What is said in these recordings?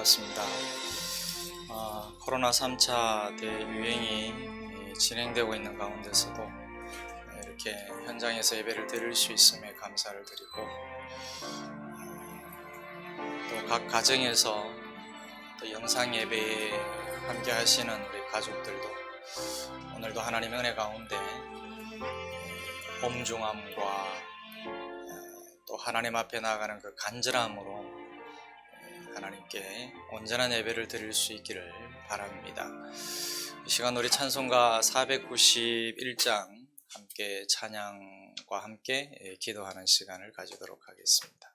반갑습니다. 코로나 3차 대유행이 진행되고 있는 가운데서도 이렇게 현장에서 예배를 드릴 수 있음에 감사를 드리고, 또 각 가정에서 또 영상 예배에 함께 하시는 우리 가족들도 오늘도 하나님의 은혜 가운데 엄중함과 또 하나님 앞에 나아가는 그 간절함으로 하나님께 온전한 예배를 드릴 수 있기를 바랍니다. 이 시간 우리 찬송가 491장 함께 찬양과 함께 기도하는 시간을 가지도록 하겠습니다.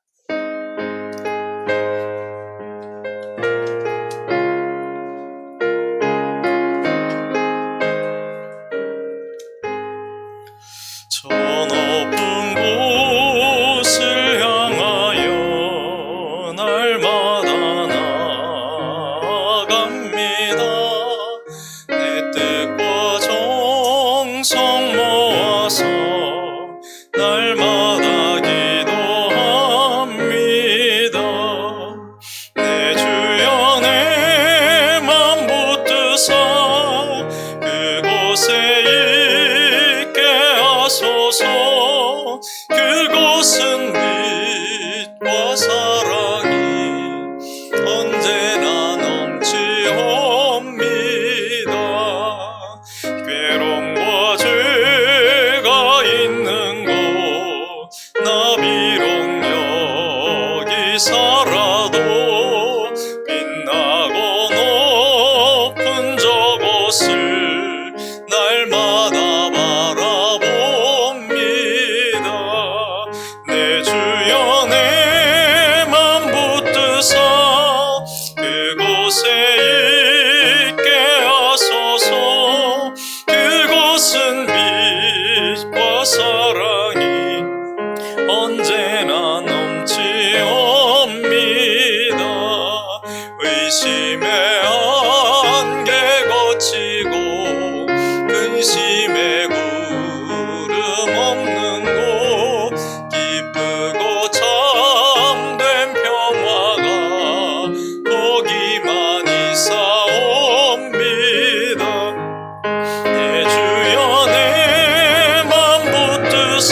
저 높은 곳을 향하여 날마다 나아갑니다. 내 뜻과 정성 모아서 날마다 기도합니다. 내 주여 내 맘 붙드사 그곳에 그곳은 빛과 사랑이 언제나 넘치옵니다. 괴로움과 죄가 있는 곳 나 비록 여기 살아도 빛나고 높은 저곳을 날마다 내 주여 내 맘 붙드사 그곳에 있게 하소서. 그곳은 빛과 사랑이 언제나 넘치옵니다. 의심의 안개 거치고 근심의 구름 없는 곳 기쁘고 참된 평화가 거기만 있사옵니다. 내 주여 내 맘 붙드사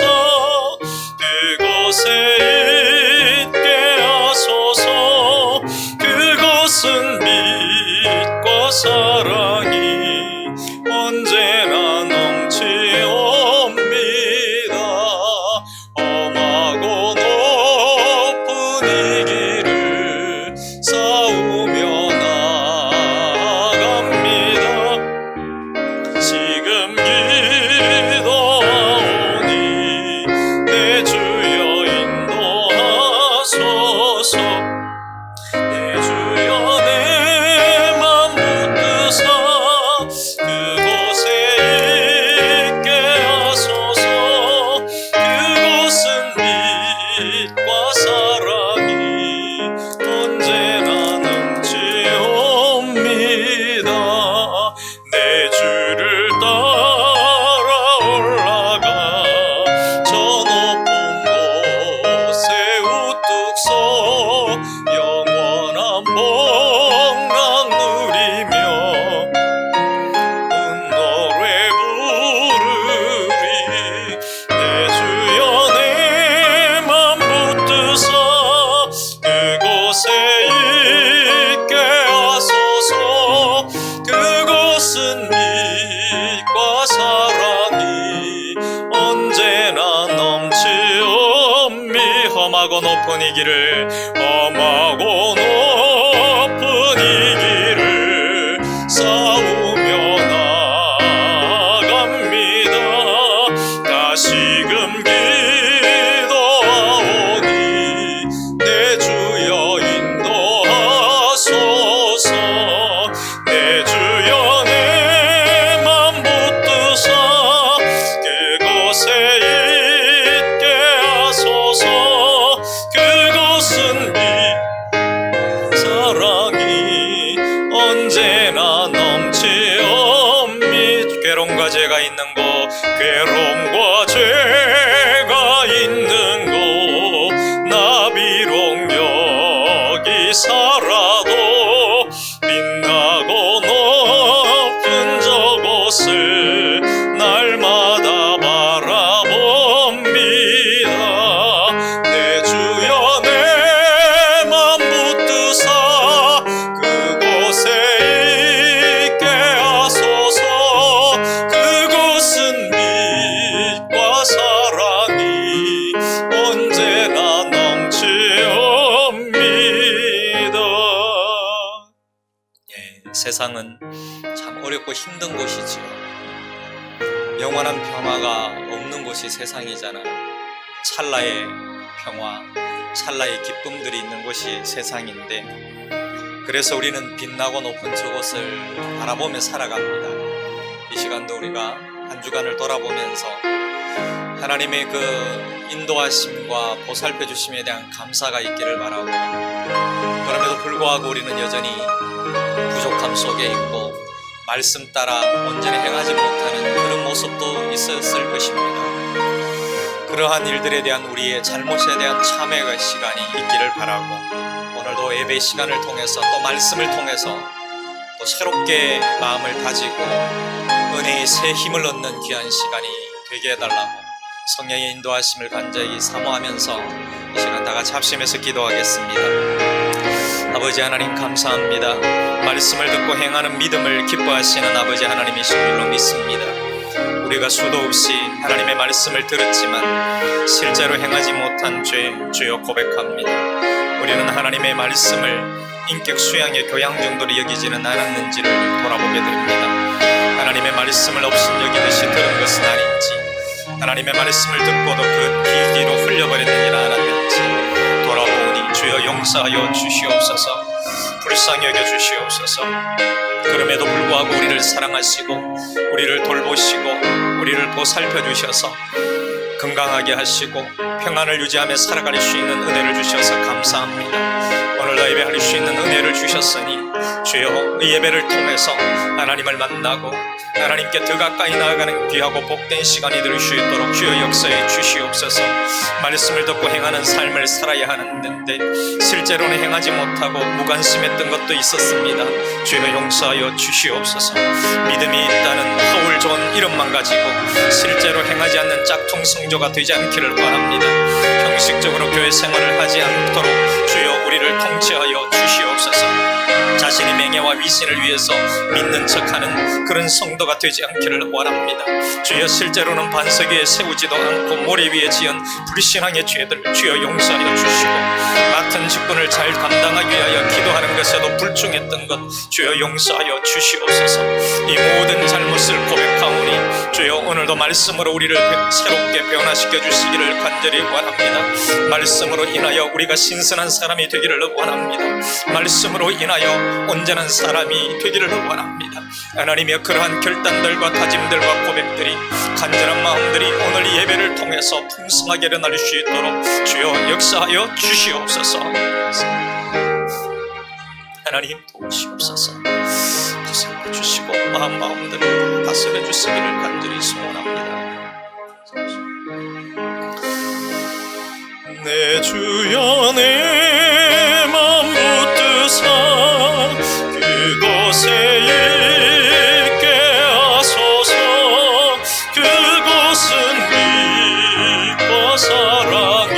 그곳에 있게 하소서. 그곳은 빛과 사랑이 언제나 넘치옵니다. 험하고 높은 이 길을 싸우며 나아갑니다. 지금 기도하오니 내 주여 인도하소서. 내 주여 내 맘 붙드사 그곳에 있게 하소서. 그곳은 빛과 사랑이 언제나 넘치옵니다. 내 주를 따라 올라가 저 높은 곳에 우뚝 서 영원한 평강 누리며 노래 부르리. 내 주여 내 맘 붙드사 그곳에 있게 하소서. 그곳은 빛과 사랑이 언제나 넘치옵니. 험하고 높은 이 길을 험하고 높은 이 길을 싸우며 나아갑니다. 다시금 기도하오니 내 주여 인도하소서. 내 주여 내 맘 붙드사 그곳에 있게 하소서. 그곳은 빛 사랑이 언제나 넘치옵니. 괴로움과 죄가 있는 곳 괴로움과 죄가 있는 곳 나 비록 여기 살아도 세상은 참 어렵고 힘든 곳이지요. 영원한 평화가 없는 곳이 세상이잖아요. 찰나의 평화, 찰나의 기쁨들이 있는 곳이 세상인데, 그래서 우리는 빛나고 높은 저곳을 바라보며 살아갑니다. 이 시간도 우리가 한 주간을 돌아보면서 하나님의 그 인도하심과 보살펴 주심에 대한 감사가 있기를 바라고, 그럼에도 불구하고 우리는 여전히 부족함 속에 있고 말씀 따라 온전히 행하지 못하는 그런 모습도 있었을 것입니다. 그러한 일들에 대한 우리의 잘못에 대한 참회의 시간이 있기를 바라고, 오늘도 예배 시간을 통해서 또 말씀을 통해서 또 새롭게 마음을 다지고 은혜의 새 힘을 얻는 귀한 시간이 되게 해달라고 성령의 인도하심을 간절히 사모하면서 이 시간 다 같이 합심해서 기도하겠습니다. 아버지 하나님 감사합니다. 말씀을 듣고 행하는 믿음을 기뻐하시는 아버지 하나님이신 줄로 믿습니다. 우리가 수도 없이 하나님의 말씀을 들었지만 실제로 행하지 못한 죄, 주여 고백합니다. 우리는 하나님의 말씀을 인격 수양의 교양 정도로 여기지는 않았는지를 돌아보게 됩니다. 하나님의 말씀을 업신여기듯이 들은 것은 아닌지, 하나님의 말씀을 듣고도 그 귀 뒤로 흘려버렸느니라 않았는지 돌아보니 주여 용서하여 주시옵소서, 불쌍히 여겨 주시옵소서. 그럼에도 불구하고 우리를 사랑하시고 우리를 돌보시고 우리를 보살펴 주셔서 건강하게 하시고 평안을 유지하며 살아갈 수 있는 은혜를 주셔서 감사합니다. 오늘도 예배할 수 있는 은혜를 주셨으니 주여 이 예배를 통해서 하나님을 만나고 하나님께 더 가까이 나아가는 귀하고 복된 시간이 될 수 있도록 주여 역사해 주시옵소서. 말씀을 듣고 행하는 삶을 살아야 하는데 실제로는 행하지 못하고 무관심했던 것도 있었습니다. 주여 용서하여 주시옵소서. 믿음이 있다는 허울 좋은 이름만 가지고 실제로 행하지 않는 짝퉁 성조가 되지 않기를 바랍니다. 형식적으로 교회 생활을 하지 않도록 주여 우리를 통치하여 주시옵소서. 자신의 명예와 위신을 위해서 믿는 척하는 그런 성도가 되지 않기를 원합니다. 주여 실제로는 반석 위에 세우지도 않고 모래 위에 지은 불신앙의 죄들 주여 용서하여 주시고, 맡은 직분을 잘 감당하기 위하여 기도하는 것에도 불충했던 것 주여 용서하여 주시옵소서. 이 모든 잘못을 고백하오니 주여 오늘도 말씀으로 우리를 새롭게 변화시켜 주시기를 간절히 원합니다. 말씀으로 인하여 우리가 신선한 사람이 되기를 원합니다. 말씀으로 인하여 온전한 사람이 되기를 원합니다. 하나님의 그러한 결단들과 다짐들과 고백들이 간절한 마음들이 오늘 이 예배를 통해서 풍성하게 일어날 수 있도록 주여 역사하여 주시옵소서. 하나님 도우시옵소서. 다스려 주시고 마음들을 다스려 주시기를 간절히 소원합니다. 내 주여 내 맘 붙드사 그곳에 있게 하소서. 그곳은 빛과 사랑이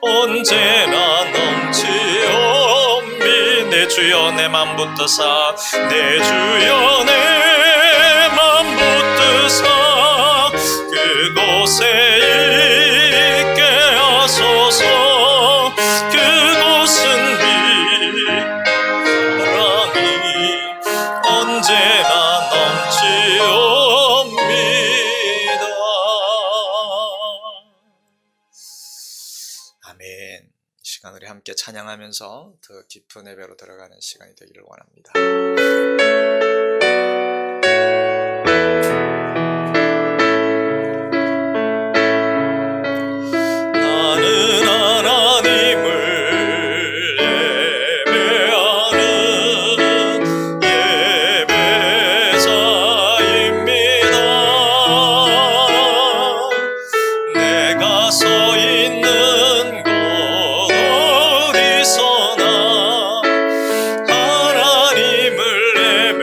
언제나 넘치옵니. 내 주여 내 맘 붙드사 내 주여 내 맘 붙드사 그곳에 있게 하소서. 그곳은 사랑이 언제나 넘치옵니다. 아멘. 이 시간 우리 함께 찬양하면서 더 깊은 예배로 들어가는 시간이 되기를 원합니다. 나는 하나님을 예배하는 예배자입니다. 내가 서 있는 곳 어디서나 하나님을 예배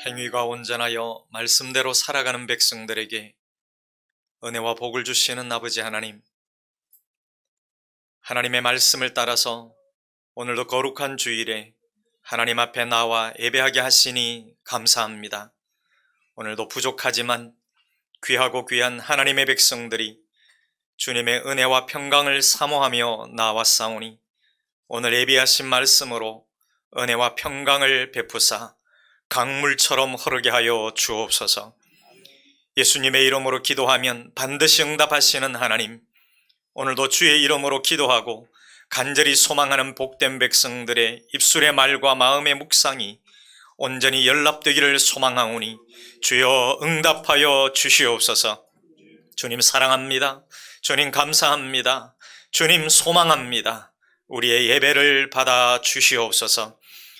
행위가 온전하여 말씀대로 살아가는 백성들에게 은혜와 복을 주시는 아버지 하나님, 하나님의 말씀을 따라서 오늘도 거룩한 주일에 하나님 앞에 나와 예배하게 하시니 감사합니다. 오늘도 부족하지만 귀하고 귀한 하나님의 백성들이 주님의 은혜와 평강을 사모하며 나왔사오니 오늘 예비하신 말씀으로 은혜와 평강을 베푸사 강물처럼 흐르게 하여 주옵소서. 예수님의 이름으로 기도하면 반드시 응답하시는 하나님, 오늘도 주의 이름으로 기도하고 간절히 소망하는 복된 백성들의 입술의 말과 마음의 묵상이 온전히 연락되기를 소망하오니 주여 응답하여 주시옵소서. 주님 사랑합니다. 주님 감사합니다. 주님 소망합니다. 우리의 예배를 받아 주시옵소서.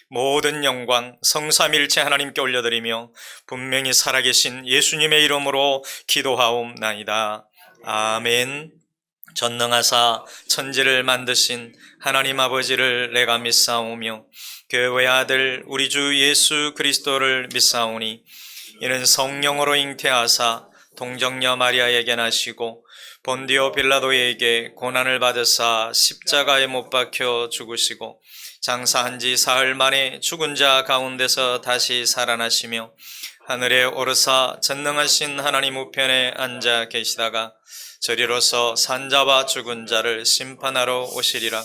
모든 영광 성삼일체 하나님께 올려드리며 분명히 살아계신 예수님의 이름으로 기도하옵나이다. 아멘. 전능하사 천지를 만드신 하나님 아버지를 내가 믿사오며 교회의 아들 우리 주 예수 그리스도를 믿사오니 이는 성령으로 잉태하사 동정녀 마리아에게 나시고 본디오 빌라도에게 고난을 받으사 십자가에 못 박혀 죽으시고 장사한 지 사흘 만에 죽은 자 가운데서 다시 살아나시며 하늘에 오르사 전능하신 하나님 우편에 앉아 계시다가 저리로서 산자와 죽은 자를 심판하러 오시리라.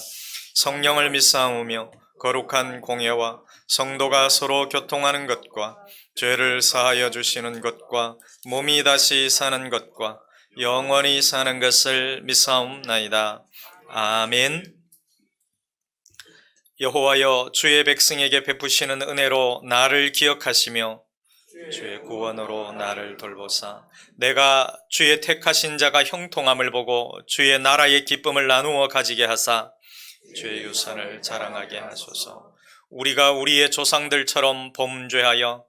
성령을 믿사오며 거룩한 공예와 성도가 서로 교통하는 것과 죄를 사하여 주시는 것과 몸이 다시 사는 것과 영원히 사는 것을 믿사옵나이다. 아멘. 여호와여 주의 백성에게 베푸시는 은혜로 나를 기억하시며 주의 구원으로 나를 돌보사 내가 주의 택하신 자가 형통함을 보고 주의 나라의 기쁨을 나누어 가지게 하사 주의 유산을 자랑하게 하소서. 우리가 우리의 조상들처럼 범죄하여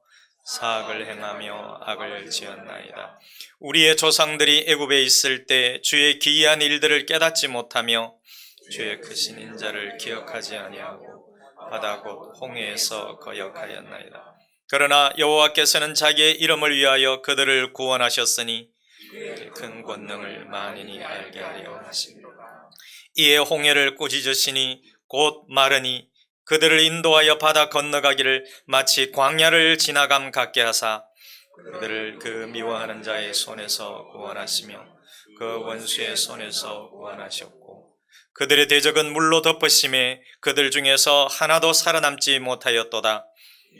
사악을 행하며 악을 지었나이다. 우리의 조상들이 애굽에 있을 때 주의 기이한 일들을 깨닫지 못하며 주의 크신 인자를 기억하지 아니하고 바다 곧 홍해에서 거역하였나이다. 그러나 여호와께서는 자기의 이름을 위하여 그들을 구원하셨으니 큰 권능을 만인이 알게 하려 하십니다. 이에 홍해를 꾸짖으시니 곧 마르니 그들을 인도하여 바다 건너가기를 마치 광야를 지나감 같게 하사 그들을 그 미워하는 자의 손에서 구원하시며 그 원수의 손에서 구원하셨고 그들의 대적은 물로 덮으심에 그들 중에서 하나도 살아남지 못하였도다.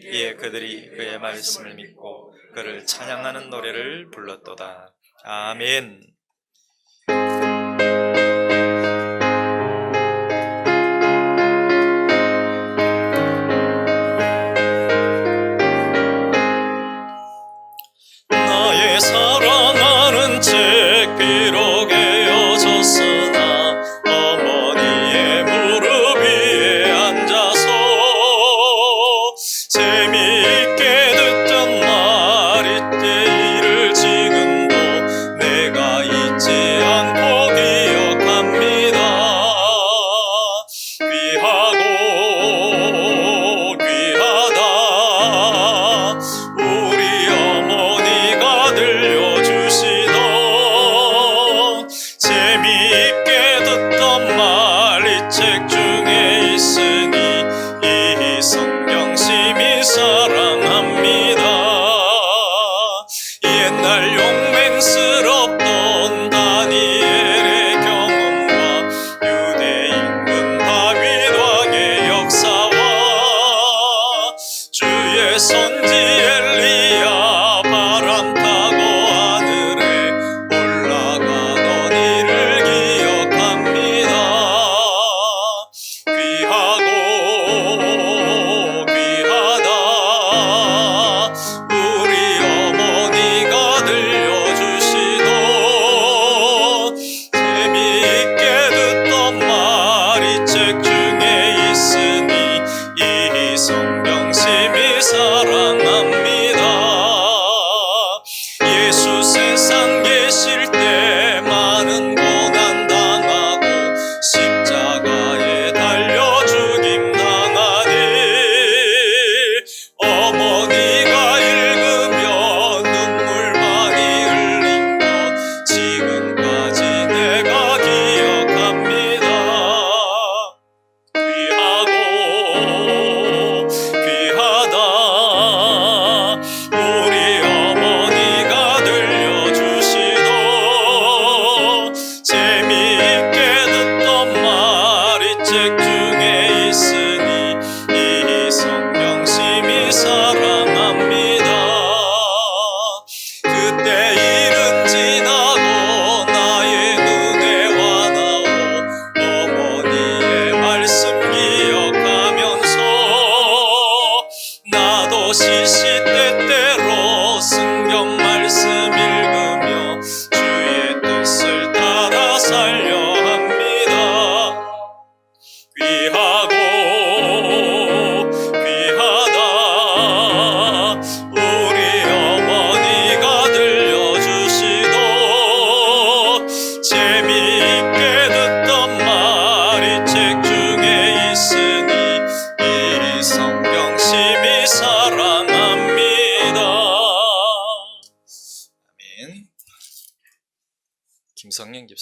이에 그들이 그의 말씀을 믿고 그를 찬양하는 노래를 불렀도다. 아멘. 나의 사랑하는 책 기록되어졌으나 어머니의 무릎 위에 앉아서 재미있게 듣던 말이 때 이를 지금도 내가 잊지 않고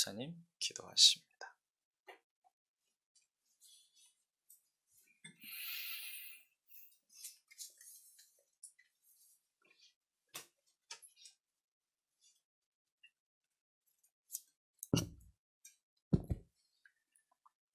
집사님 기도하십니다.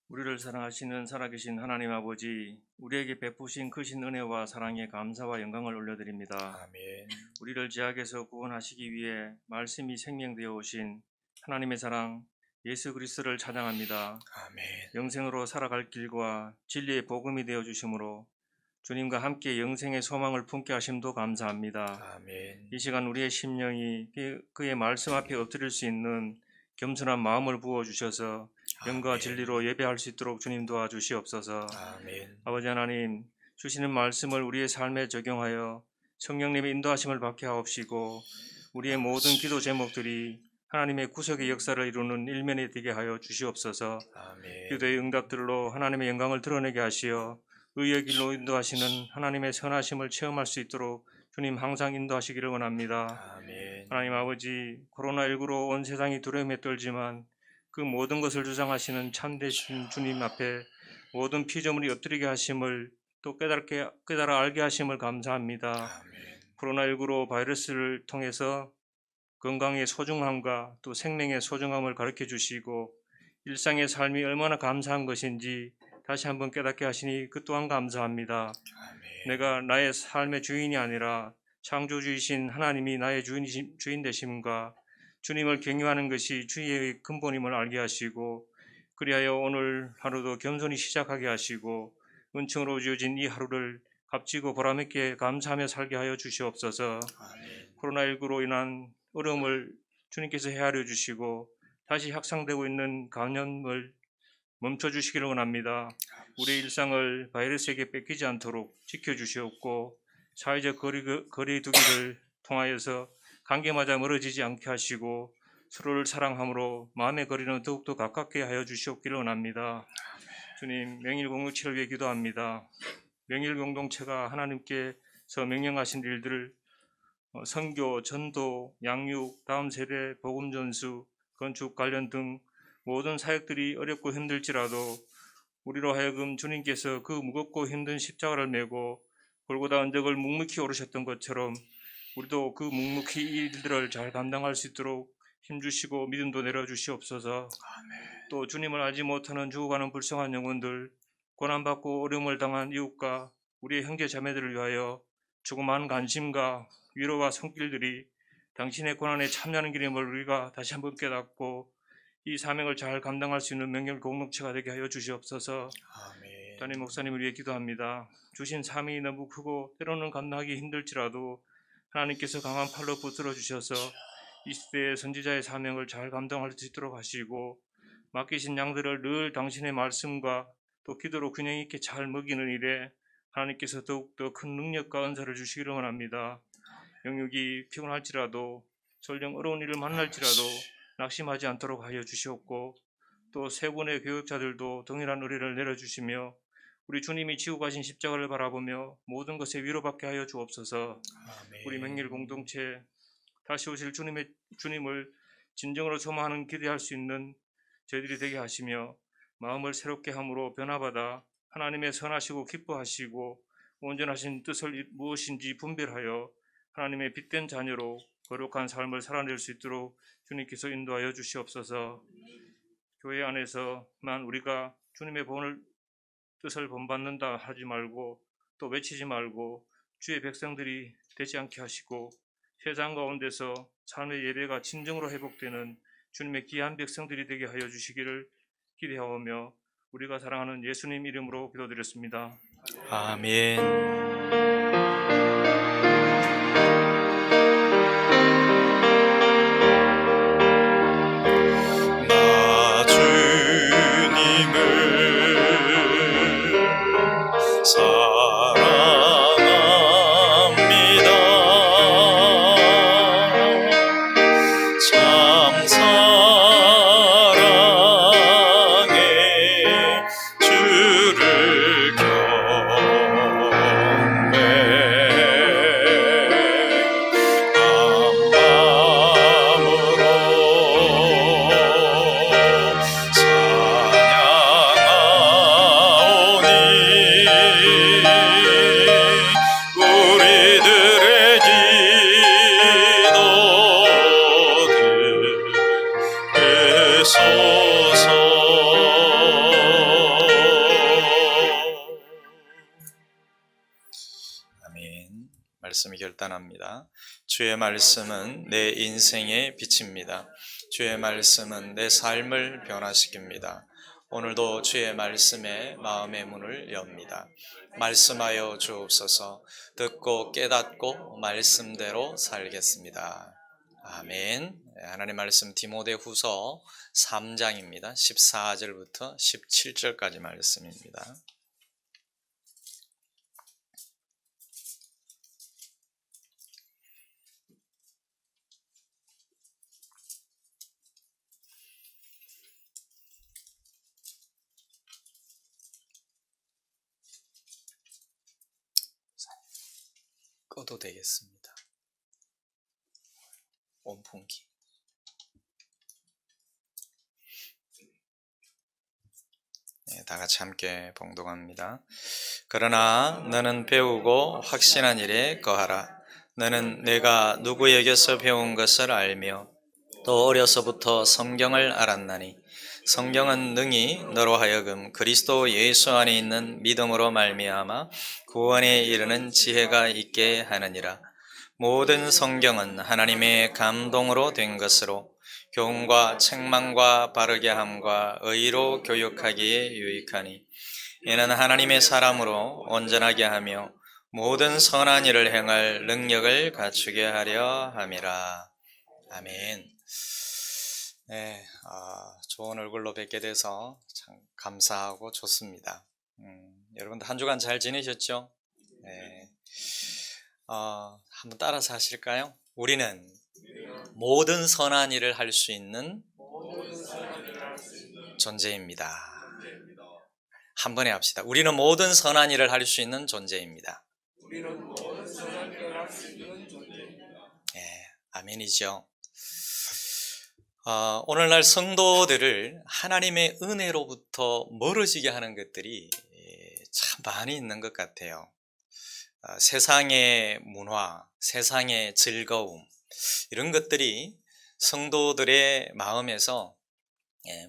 우리를 사랑하시는 살아계신 하나님 아버지, 우리에게 베푸신 크신 은혜와 사랑에 감사와 영광을 올려드립니다. 아멘. 우리를 죄악에서 구원하시기 위해 말씀이 생명되어 오신 하나님의 사랑 예수 그리스도를 찬양합니다. 아멘. 영생으로 살아갈 길과 진리의 복음이 되어 주심으로 주님과 함께 영생의 소망을 품게 하심도 감사합니다. 아멘. 이 시간 우리의 심령이 그의 말씀 앞에 엎드릴 수 있는 겸손한 마음을 부어주셔서 영과 아멘. 진리로 예배할 수 있도록 주님 도와주시옵소서. 아멘. 아버지 하나님, 주시는 말씀을 우리의 삶에 적용하여 성령님의 인도하심을 받게 하옵시고 우리의 모든 기도 제목들이 하나님의 구속의 역사를 이루는 일면이 되게 하여 주시옵소서. 아멘. 기도의 응답들로 하나님의 영광을 드러내게 하시어 의의 길로 인도하시는 하나님의 선하심을 체험할 수 있도록 주님 항상 인도하시기를 원합니다. 아멘. 하나님 아버지, 코로나19로 온 세상이 두려움에 떨지만 그 모든 것을 주장하시는 참되신 주님 앞에 모든 피조물이 엎드리게 하심을 또 깨달아 알게 하심을 감사합니다. 아멘. 코로나19로 바이러스를 통해서 건강의 소중함과 또 생명의 소중함을 가르쳐 주시고 일상의 삶이 얼마나 감사한 것인지 다시 한번 깨닫게 하시니 그 또한 감사합니다. 아멘. 내가 나의 삶의 주인이 아니라 창조주이신 하나님이 나의 주인 되심과 주님을 경외하는 것이 주의의 근본임을 알게 하시고 그리하여 오늘 하루도 겸손히 시작하게 하시고 은총으로 주어진 이 하루를 값지고 보람있게 감사하며 살게 하여 주시옵소서. 아멘. 코로나19로 인한 어려움을 주님께서 헤아려 주시고 다시 확산되고 있는 감염을 멈춰주시기를 원합니다. 우리의 일상을 바이러스에게 뺏기지 않도록 지켜주시옵고 사회적 거리두기를 통하여서 관계마저 멀어지지 않게 하시고 서로를 사랑함으로 마음의 거리는 더욱더 가깝게 하여 주시옵기를 원합니다. 주님, 명일 공동체를 위해 기도합니다. 명일 공동체가 하나님께서 명령하신 일들을 선교, 전도, 양육, 다음 세대 복음 전수, 건축 관련 등 모든 사역들이 어렵고 힘들지라도 우리로 하여금 주님께서 그 무겁고 힘든 십자가를 메고 골고다 언덕을 묵묵히 오르셨던 것처럼 우리도 그 묵묵히 이 일들을 잘 감당할 수 있도록 힘주시고 믿음도 내려주시옵소서. 또 주님을 알지 못하는 죽어가는 불쌍한 영혼들, 고난받고 어려움을 당한 이웃과 우리의 형제 자매들을 위하여 조그마한 관심과 위로와 손길들이 당신의 고난에 참여하는 길임을 우리가 다시 한번 깨닫고 이 사명을 잘 감당할 수 있는 명령 공동체가 되게 하여 주시옵소서. 아멘. 담임 목사님을 위해 기도합니다. 주신 사명이 너무 크고 때로는 감당하기 힘들지라도 하나님께서 강한 팔로 붙들어 주셔서 이 시대의 선지자의 사명을 잘 감당할 수 있도록 하시고 맡기신 양들을 늘 당신의 말씀과 또 기도로 균형 있게 잘 먹이는 일에 하나님께서 더욱더 큰 능력과 은사를 주시기를 원합니다. 영육이 피곤할지라도 설령 어려운 일을 만날지라도 낙심하지 않도록 하여 주시옵고 또 세 분의 교육자들도 동일한 의뢰를 내려주시며 우리 주님이 지고 가신 십자가를 바라보며 모든 것에 위로받게 하여 주옵소서. 아멘. 우리 명일 공동체 다시 오실 주님을 진정으로 소망하는 기대할 수 있는 저희들이 되게 하시며 마음을 새롭게 함으로 변화받아 하나님의 선하시고 기뻐하시고 온전하신 뜻을 무엇인지 분별하여 하나님의 빛된 자녀로 거룩한 삶을 살아낼 수 있도록 주님께서 인도하여 주시옵소서. 교회 안에서만 우리가 주님의 뜻을 본받는다 하지 말고 또 외치지 말고 주의 백성들이 되지 않게 하시고 세상 가운데서 삶의 예배가 진정으로 회복되는 주님의 귀한 백성들이 되게 하여 주시기를 기대하오며 우리가 사랑하는 예수님 이름으로 기도드렸습니다. 아멘. 나 주님을 사랑합니다. 참 사랑해 주를 경외하며 말씀이 결단합니다. 주의 말씀은 내 인생의 빛입니다. 주의 말씀은 내 삶을 변화시킵니다. 오늘도 주의 말씀에 마음의 문을 엽니다. 말씀하여 주옵소서. 듣고 깨닫고 말씀대로 살겠습니다. 아멘. 하나님 말씀 디모데후서 3장입니다. 14절부터 17절까지 말씀입니다. 꺼도 되겠습니다. 온풍기. 다 같이 함께 봉독합니다. 그러나 너는 배우고 확신한 일에 거하라. 너는 내가 누구에게서 배운 것을 알며 또 어려서부터 성경을 알았나니 성경은 능히 너로 하여금 그리스도 예수 안에 있는 믿음으로 말미암아 구원에 이르는 지혜가 있게 하느니라. 모든 성경은 하나님의 감동으로 된 것으로 교훈과 책망과 바르게 함과 의로 교육하기에 유익하니 이는 하나님의 사람으로 온전하게 하며 모든 선한 일을 행할 능력을 갖추게 하려 함이라. 아멘. 네, 좋은 얼굴로 뵙게 돼서 참 감사하고 좋습니다. 여러분들 한 주간 잘 지내셨죠? 네. 한번 따라서 하실까요? 우리는 모든 선한 일을 할 수 있는 존재입니다. 한 번에 합시다. 우리는 모든 선한 일을 할 수 있는 존재입니다. 네, 아멘이죠. 오늘날 성도들을 하나님의 은혜로부터 멀어지게 하는 것들이 참 많이 있는 것 같아요. 세상의 문화, 세상의 즐거움, 이런 것들이 성도들의 마음에서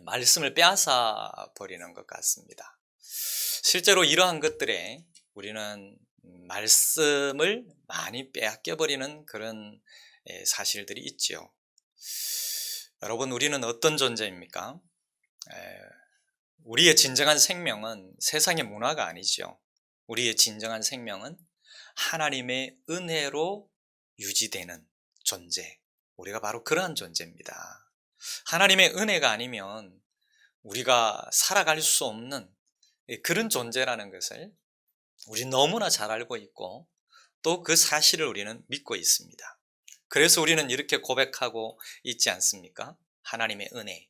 말씀을 빼앗아 버리는 것 같습니다. 실제로 이러한 것들에 우리는 말씀을 많이 빼앗겨 버리는 그런 사실들이 있죠. 여러분, 우리는 어떤 존재입니까? 우리의 진정한 생명은 세상의 문화가 아니죠. 우리의 진정한 생명은 하나님의 은혜로 유지되는 존재. 우리가 바로 그러한 존재입니다. 하나님의 은혜가 아니면 우리가 살아갈 수 없는 그런 존재라는 것을 우리 너무나 잘 알고 있고 또 그 사실을 우리는 믿고 있습니다. 그래서 우리는 이렇게 고백하고 있지 않습니까? 하나님의 은혜,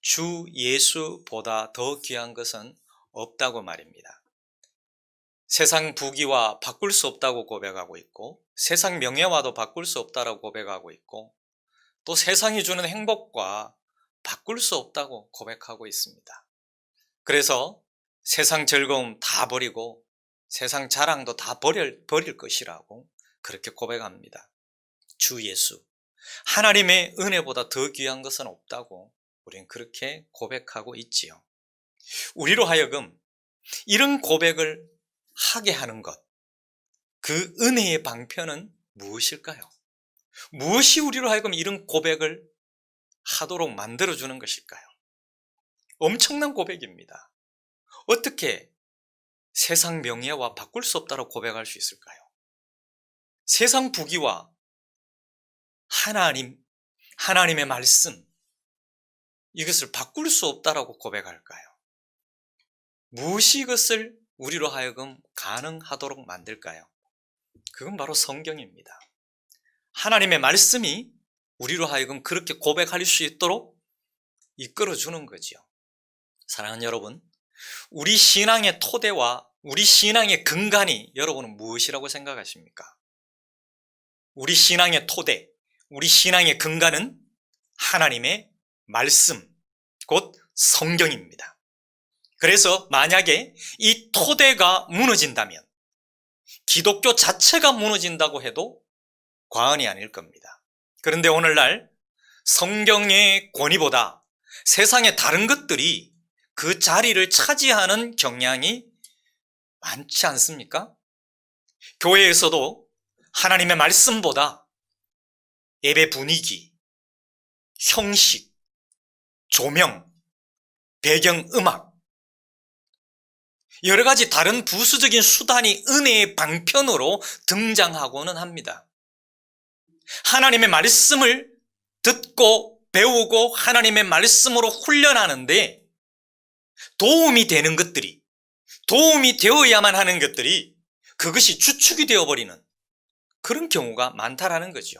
주 예수보다 더 귀한 것은 없다고 말입니다. 세상 부귀와 바꿀 수 없다고 고백하고 있고 세상 명예와도 바꿀 수 없다고 고백하고 있고 또 세상이 주는 행복과 바꿀 수 없다고 고백하고 있습니다. 그래서 세상 즐거움 다 버리고 세상 자랑도 다 버릴 것이라고 그렇게 고백합니다. 주 예수, 하나님의 은혜보다 더 귀한 것은 없다고 우리는 그렇게 고백하고 있지요. 우리로 하여금 이런 고백을 하게 하는 것, 그 은혜의 방편은 무엇일까요? 무엇이 우리로 하여금 이런 고백을 하도록 만들어주는 것일까요? 엄청난 고백입니다. 어떻게 세상 명예와 바꿀 수 없다고 고백할 수 있을까요? 세상 부귀와 하나님의 말씀, 이것을 바꿀 수 없다고 고백할까요? 무엇이 이것을 우리로 하여금 가능하도록 만들까요? 그건 바로 성경입니다. 하나님의 말씀이 우리로 하여금 그렇게 고백할 수 있도록 이끌어주는 거죠. 사랑하는 여러분, 우리 신앙의 토대와 우리 신앙의 근간이 여러분은 무엇이라고 생각하십니까? 우리 신앙의 토대, 우리 신앙의 근간은 하나님의 말씀, 곧 성경입니다. 그래서 만약에 이 토대가 무너진다면 기독교 자체가 무너진다고 해도 과언이 아닐 겁니다. 그런데 오늘날 성경의 권위보다 세상의 다른 것들이 그 자리를 차지하는 경향이 많지 않습니까? 교회에서도 하나님의 말씀보다 예배 분위기, 형식, 조명, 배경음악, 여러 가지 다른 부수적인 수단이 은혜의 방편으로 등장하고는 합니다. 하나님의 말씀을 듣고 배우고 하나님의 말씀으로 훈련하는데 도움이 되는 것들이, 도움이 되어야만 하는 것들이 그것이 주축이 되어버리는 그런 경우가 많다라는 거죠.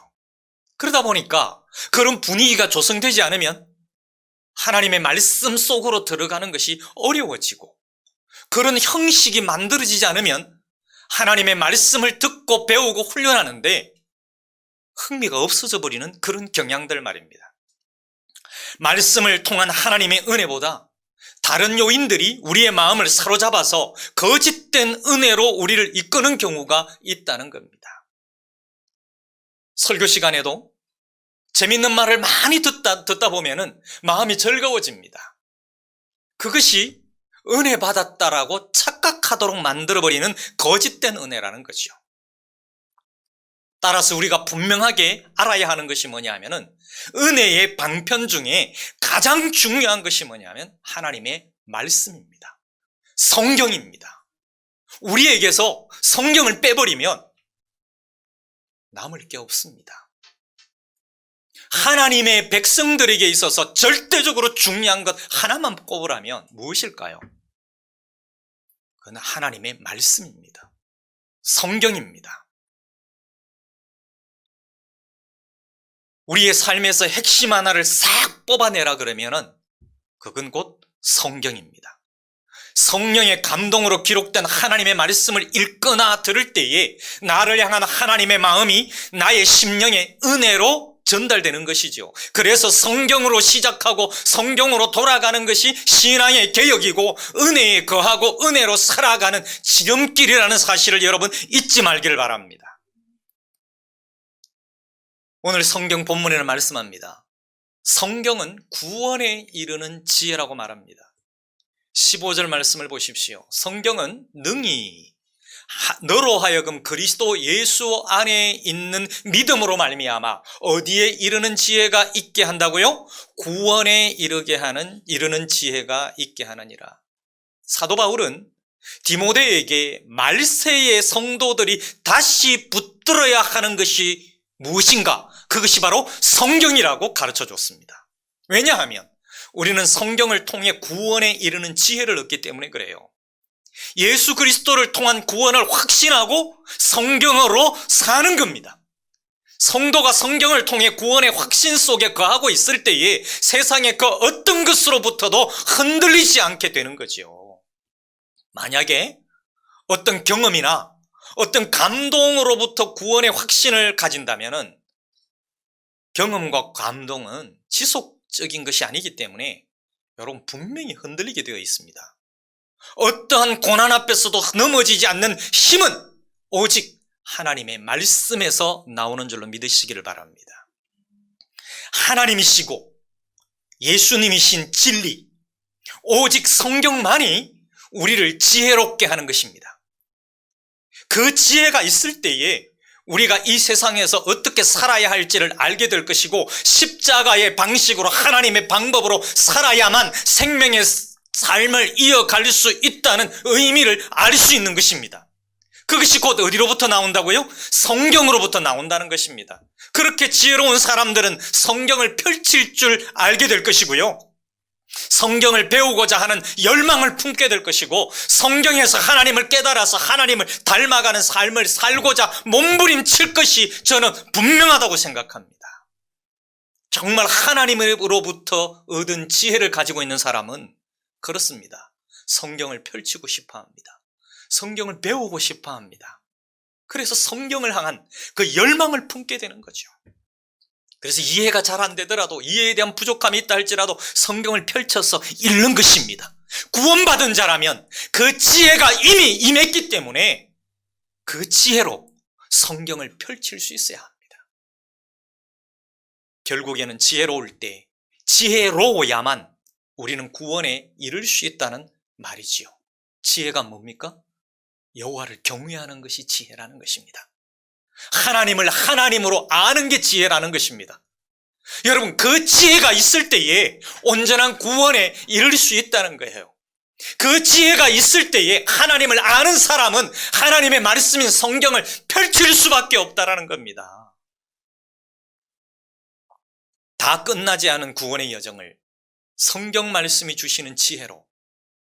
그러다 보니까 그런 분위기가 조성되지 않으면 하나님의 말씀 속으로 들어가는 것이 어려워지고, 그런 형식이 만들어지지 않으면 하나님의 말씀을 듣고 배우고 훈련하는데 흥미가 없어져 버리는 그런 경향들 말입니다. 말씀을 통한 하나님의 은혜보다 다른 요인들이 우리의 마음을 사로잡아서 거짓된 은혜로 우리를 이끄는 경우가 있다는 겁니다. 설교 시간에도 재밌는 말을 많이 듣다 보면은 마음이 즐거워집니다. 그것이 은혜 받았다라고 착각하도록 만들어버리는 거짓된 은혜라는 거죠. 따라서 우리가 분명하게 알아야 하는 것이 뭐냐 하면은 은혜의 방편 중에 가장 중요한 것이 뭐냐면 하나님의 말씀입니다. 성경입니다. 우리에게서 성경을 빼버리면 남을 게 없습니다. 하나님의 백성들에게 있어서 절대적으로 중요한 것 하나만 꼽으라면 무엇일까요? 그건 하나님의 말씀입니다. 성경입니다. 우리의 삶에서 핵심 하나를 싹 뽑아내라 그러면은 그건 곧 성경입니다. 성령의 감동으로 기록된 하나님의 말씀을 읽거나 들을 때에 나를 향한 하나님의 마음이 나의 심령의 은혜로 전달되는 것이죠. 그래서 성경으로 시작하고 성경으로 돌아가는 것이 신앙의 개혁이고 은혜에 거하고 은혜로 살아가는 지름길이라는 사실을 여러분 잊지 말기를 바랍니다. 오늘 성경 본문에는 말씀합니다. 성경은 구원에 이르는 지혜라고 말합니다. 15절 말씀을 보십시오. 성경은 능히 너로 하여금 그리스도 예수 안에 있는 믿음으로 말미암아 어디에 이르는 지혜가 있게 한다고요? 구원에 이르는 지혜가 있게 하느니라. 사도 바울은 디모데에게 말세의 성도들이 다시 붙들어야 하는 것이 무엇인가? 그것이 바로 성경이라고 가르쳐 줬습니다. 왜냐하면 우리는 성경을 통해 구원에 이르는 지혜를 얻기 때문에 그래요. 예수 그리스도를 통한 구원을 확신하고 성경으로 사는 겁니다. 성도가 성경을 통해 구원의 확신 속에 거하고 있을 때에 세상의 그 어떤 것으로부터도 흔들리지 않게 되는 거죠. 만약에 어떤 경험이나 어떤 감동으로부터 구원의 확신을 가진다면은 경험과 감동은 지속적인 것이 아니기 때문에 여러분 분명히 흔들리게 되어 있습니다. 어떠한 고난 앞에서도 넘어지지 않는 힘은 오직 하나님의 말씀에서 나오는 줄로 믿으시기를 바랍니다. 하나님이시고 예수님이신 진리, 오직 성경만이 우리를 지혜롭게 하는 것입니다. 그 지혜가 있을 때에 우리가 이 세상에서 어떻게 살아야 할지를 알게 될 것이고 십자가의 방식으로 하나님의 방법으로 살아야만 생명의 삶을 이어갈 수 있다는 의미를 알 수 있는 것입니다. 그것이 곧 어디로부터 나온다고요? 성경으로부터 나온다는 것입니다. 그렇게 지혜로운 사람들은 성경을 펼칠 줄 알게 될 것이고요. 성경을 배우고자 하는 열망을 품게 될 것이고 성경에서 하나님을 깨달아서 하나님을 닮아가는 삶을 살고자 몸부림칠 것이 저는 분명하다고 생각합니다. 정말 하나님으로부터 얻은 지혜를 가지고 있는 사람은 그렇습니다. 성경을 펼치고 싶어합니다. 성경을 배우고 싶어합니다. 그래서 성경을 향한 그 열망을 품게 되는 거죠. 그래서 이해가 잘 안 되더라도 이해에 대한 부족함이 있다 할지라도 성경을 펼쳐서 읽는 것입니다. 구원받은 자라면 그 지혜가 이미 임했기 때문에 그 지혜로 성경을 펼칠 수 있어야 합니다. 결국에는 지혜로울 때 지혜로워야만 우리는 구원에 이를 수 있다는 말이지요. 지혜가 뭡니까? 여호와를 경외하는 것이 지혜라는 것입니다. 하나님을 하나님으로 아는 게 지혜라는 것입니다. 여러분, 그 지혜가 있을 때에 온전한 구원에 이를 수 있다는 거예요. 그 지혜가 있을 때에 하나님을 아는 사람은 하나님의 말씀인 성경을 펼칠 수밖에 없다라는 겁니다. 다 끝나지 않은 구원의 여정을 성경 말씀이 주시는 지혜로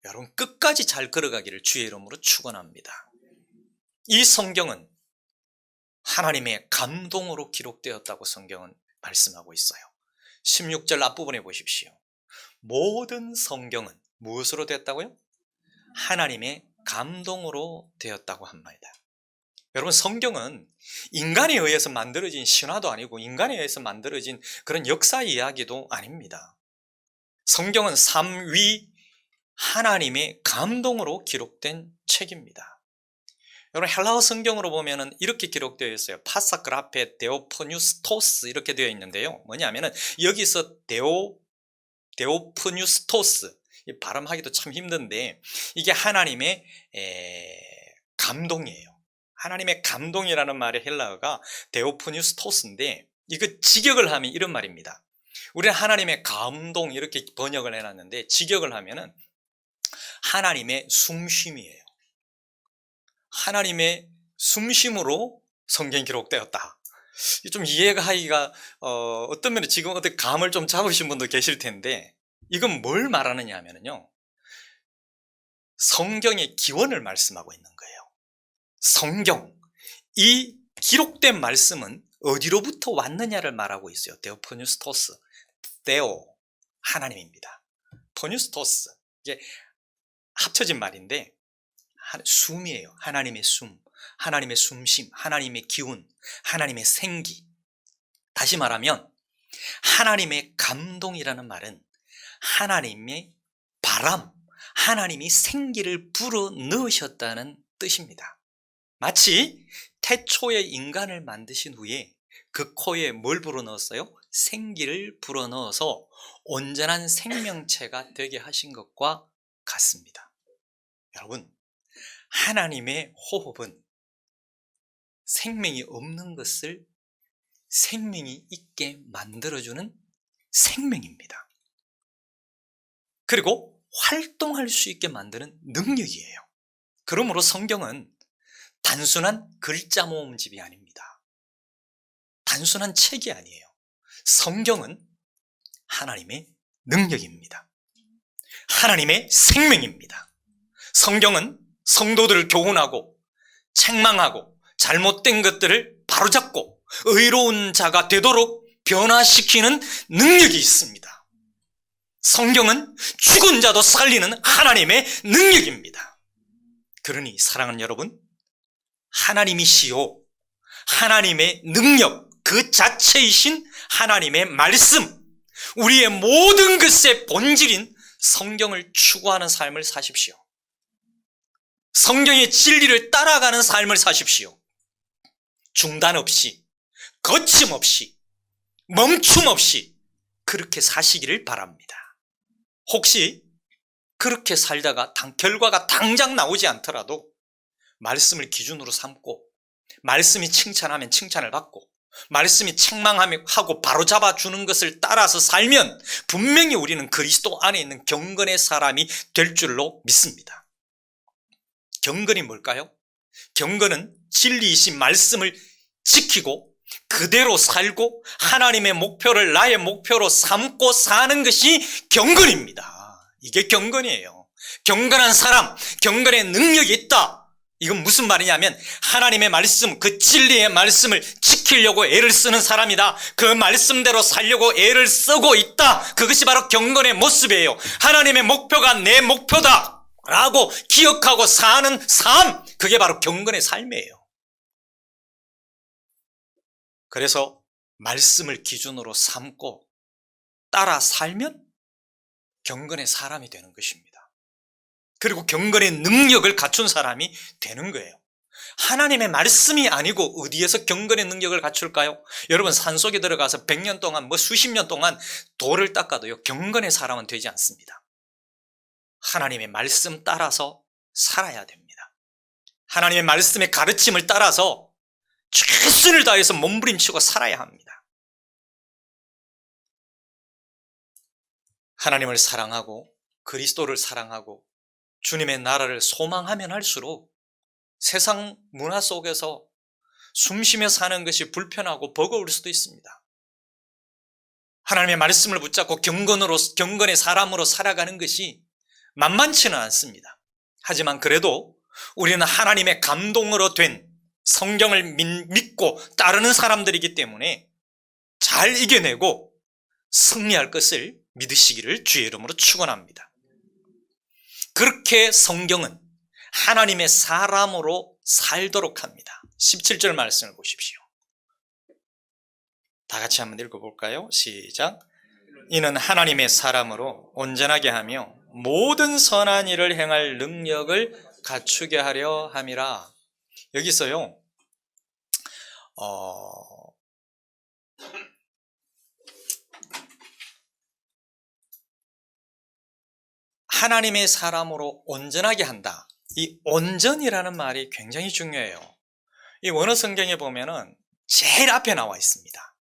여러분 끝까지 잘 걸어가기를 주의 이름으로 축원합니다. 이 성경은 하나님의 감동으로 기록되었다고 성경은 말씀하고 있어요. 16절 앞부분에 보십시오. 모든 성경은 무엇으로 되었다고요? 하나님의 감동으로 되었다고 합니다. 여러분, 성경은 인간에 의해서 만들어진 신화도 아니고 인간에 의해서 만들어진 그런 역사 이야기도 아닙니다. 성경은 삼위 하나님의 감동으로 기록된 책입니다. 여러분, 헬라어 성경으로 보면은 이렇게 기록되어 있어요. 파사그라페 데오프뉴스토스 이렇게 되어 있는데요. 뭐냐면은 여기서 데오프뉴스토스 발음하기도 참 힘든데 이게 하나님의 감동이에요. 하나님의 감동이라는 말의 헬라어가 데오프뉴스토스인데 이거 직역을 하면 이런 말입니다. 우리는 하나님의 감동 이렇게 번역을 해놨는데 직역을 하면은 하나님의 숨쉼이에요. 하나님의 숨쉼으로 성경이 기록되었다. 좀 이해가 하기가 어떤 면에 지금 어떻게 감을 좀 잡으신 분도 계실 텐데 이건 뭘 말하느냐 하면요, 성경의 기원을 말씀하고 있는 거예요. 성경, 이 기록된 말씀은 어디로부터 왔느냐를 말하고 있어요. 데오포뉴스토스, 데오, 하나님입니다. 포뉴스토스, 이게 합쳐진 말인데 숨이에요. 하나님의 숨, 하나님의 숨쉼, 하나님의 기운, 하나님의 생기. 다시 말하면 하나님의 감동이라는 말은 하나님의 바람, 하나님이 생기를 불어 넣으셨다는 뜻입니다. 마치 태초에 인간을 만드신 후에 그 코에 뭘 불어 넣었어요? 생기를 불어 넣어서 온전한 생명체가 되게 하신 것과 같습니다. 여러분, 하나님의 호흡은 생명이 없는 것을 생명이 있게 만들어주는 생명입니다. 그리고 활동할 수 있게 만드는 능력이에요. 그러므로 성경은 단순한 글자 모음집이 아닙니다. 단순한 책이 아니에요. 성경은 하나님의 능력입니다. 하나님의 생명입니다. 성경은 성도들을 교훈하고 책망하고 잘못된 것들을 바로잡고 의로운 자가 되도록 변화시키는 능력이 있습니다. 성경은 죽은 자도 살리는 하나님의 능력입니다. 그러니 사랑하는 여러분, 하나님이시요 하나님의 능력 그 자체이신 하나님의 말씀, 우리의 모든 것의 본질인 성경을 추구하는 삶을 사십시오. 성경의 진리를 따라가는 삶을 사십시오. 중단 없이, 거침없이, 멈춤 없이 그렇게 사시기를 바랍니다. 혹시 그렇게 살다가 결과가 당장 나오지 않더라도 말씀을 기준으로 삼고 말씀이 칭찬하면 칭찬을 받고 말씀이 책망하고 바로잡아 주는 것을 따라서 살면 분명히 우리는 그리스도 안에 있는 경건의 사람이 될 줄로 믿습니다. 경건이 뭘까요? 경건은 진리이신 말씀을 지키고 그대로 살고 하나님의 목표를 나의 목표로 삼고 사는 것이 경건입니다. 이게 경건이에요. 경건한 사람, 경건의 능력이 있다. 이건 무슨 말이냐면 하나님의 말씀, 그 진리의 말씀을 지키려고 애를 쓰는 사람이다. 그 말씀대로 살려고 애를 쓰고 있다. 그것이 바로 경건의 모습이에요. 하나님의 목표가 내 목표다 라고 기억하고 사는 삶, 그게 바로 경건의 삶이에요. 그래서 말씀을 기준으로 삼고 따라 살면 경건의 사람이 되는 것입니다. 그리고 경건의 능력을 갖춘 사람이 되는 거예요. 하나님의 말씀이 아니고 어디에서 경건의 능력을 갖출까요? 여러분, 산속에 들어가서 100년 동안 수십 년 동안 돌을 닦아도요 경건의 사람은 되지 않습니다. 하나님의 말씀 따라서 살아야 됩니다. 하나님의 말씀의 가르침을 따라서 최선을 다해서 몸부림치고 살아야 합니다. 하나님을 사랑하고 그리스도를 사랑하고 주님의 나라를 소망하면 할수록 세상 문화 속에서 숨쉬며 사는 것이 불편하고 버거울 수도 있습니다. 하나님의 말씀을 붙잡고 경건의 사람으로 살아가는 것이 만만치는 않습니다. 하지만 그래도 우리는 하나님의 감동으로 된 성경을 믿고 따르는 사람들이기 때문에 잘 이겨내고 승리할 것을 믿으시기를 주의 이름으로 축원합니다. 그렇게 성경은 하나님의 사람으로 살도록 합니다. 17절 말씀을 보십시오. 다 같이 한번 읽어볼까요? 시작. 이는 하나님의 사람으로 온전하게 하며 모든 선한 일을 행할 능력을 갖추게 하려 함이라. 여기서요, 하나님의 사람으로 온전하게 한다. 이 온전이라는 말이 굉장히 중요해요. 이 원어 성경에 보면은 제일 앞에 나와 있습니다.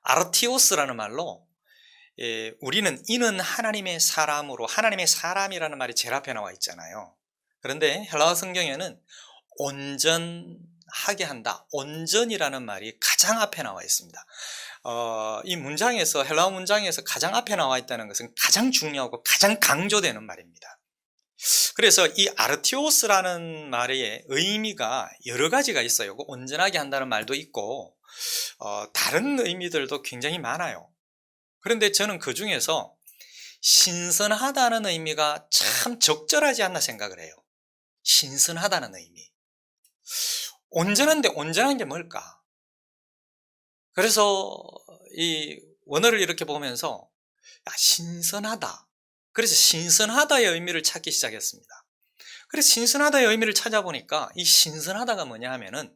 아르티오스라는 말로 우리는 이는 하나님의 사람으로, 하나님의 사람이라는 말이 제일 앞에 나와 있잖아요. 그런데 헬라어 성경에는 온전하게 한다, 온전이라는 말이 가장 앞에 나와 있습니다. 이 문장에서, 헬라어 문장에서 가장 앞에 나와 있다는 것은 가장 중요하고 가장 강조되는 말입니다. 그래서 이 아르티오스라는 말의 의미가 여러 가지가 있어요. 온전하게 한다는 말도 있고 다른 의미들도 굉장히 많아요. 그런데 저는 그 중에서 신선하다는 의미가 참 적절하지 않나 생각을 해요. 신선하다는 의미. 온전한데 온전한 게 뭘까? 그래서 이 원어를 이렇게 보면서 신선하다. 그래서 신선하다의 의미를 찾기 시작했습니다. 그래서 신선하다의 의미를 찾아보니까 이 신선하다가 뭐냐 하면은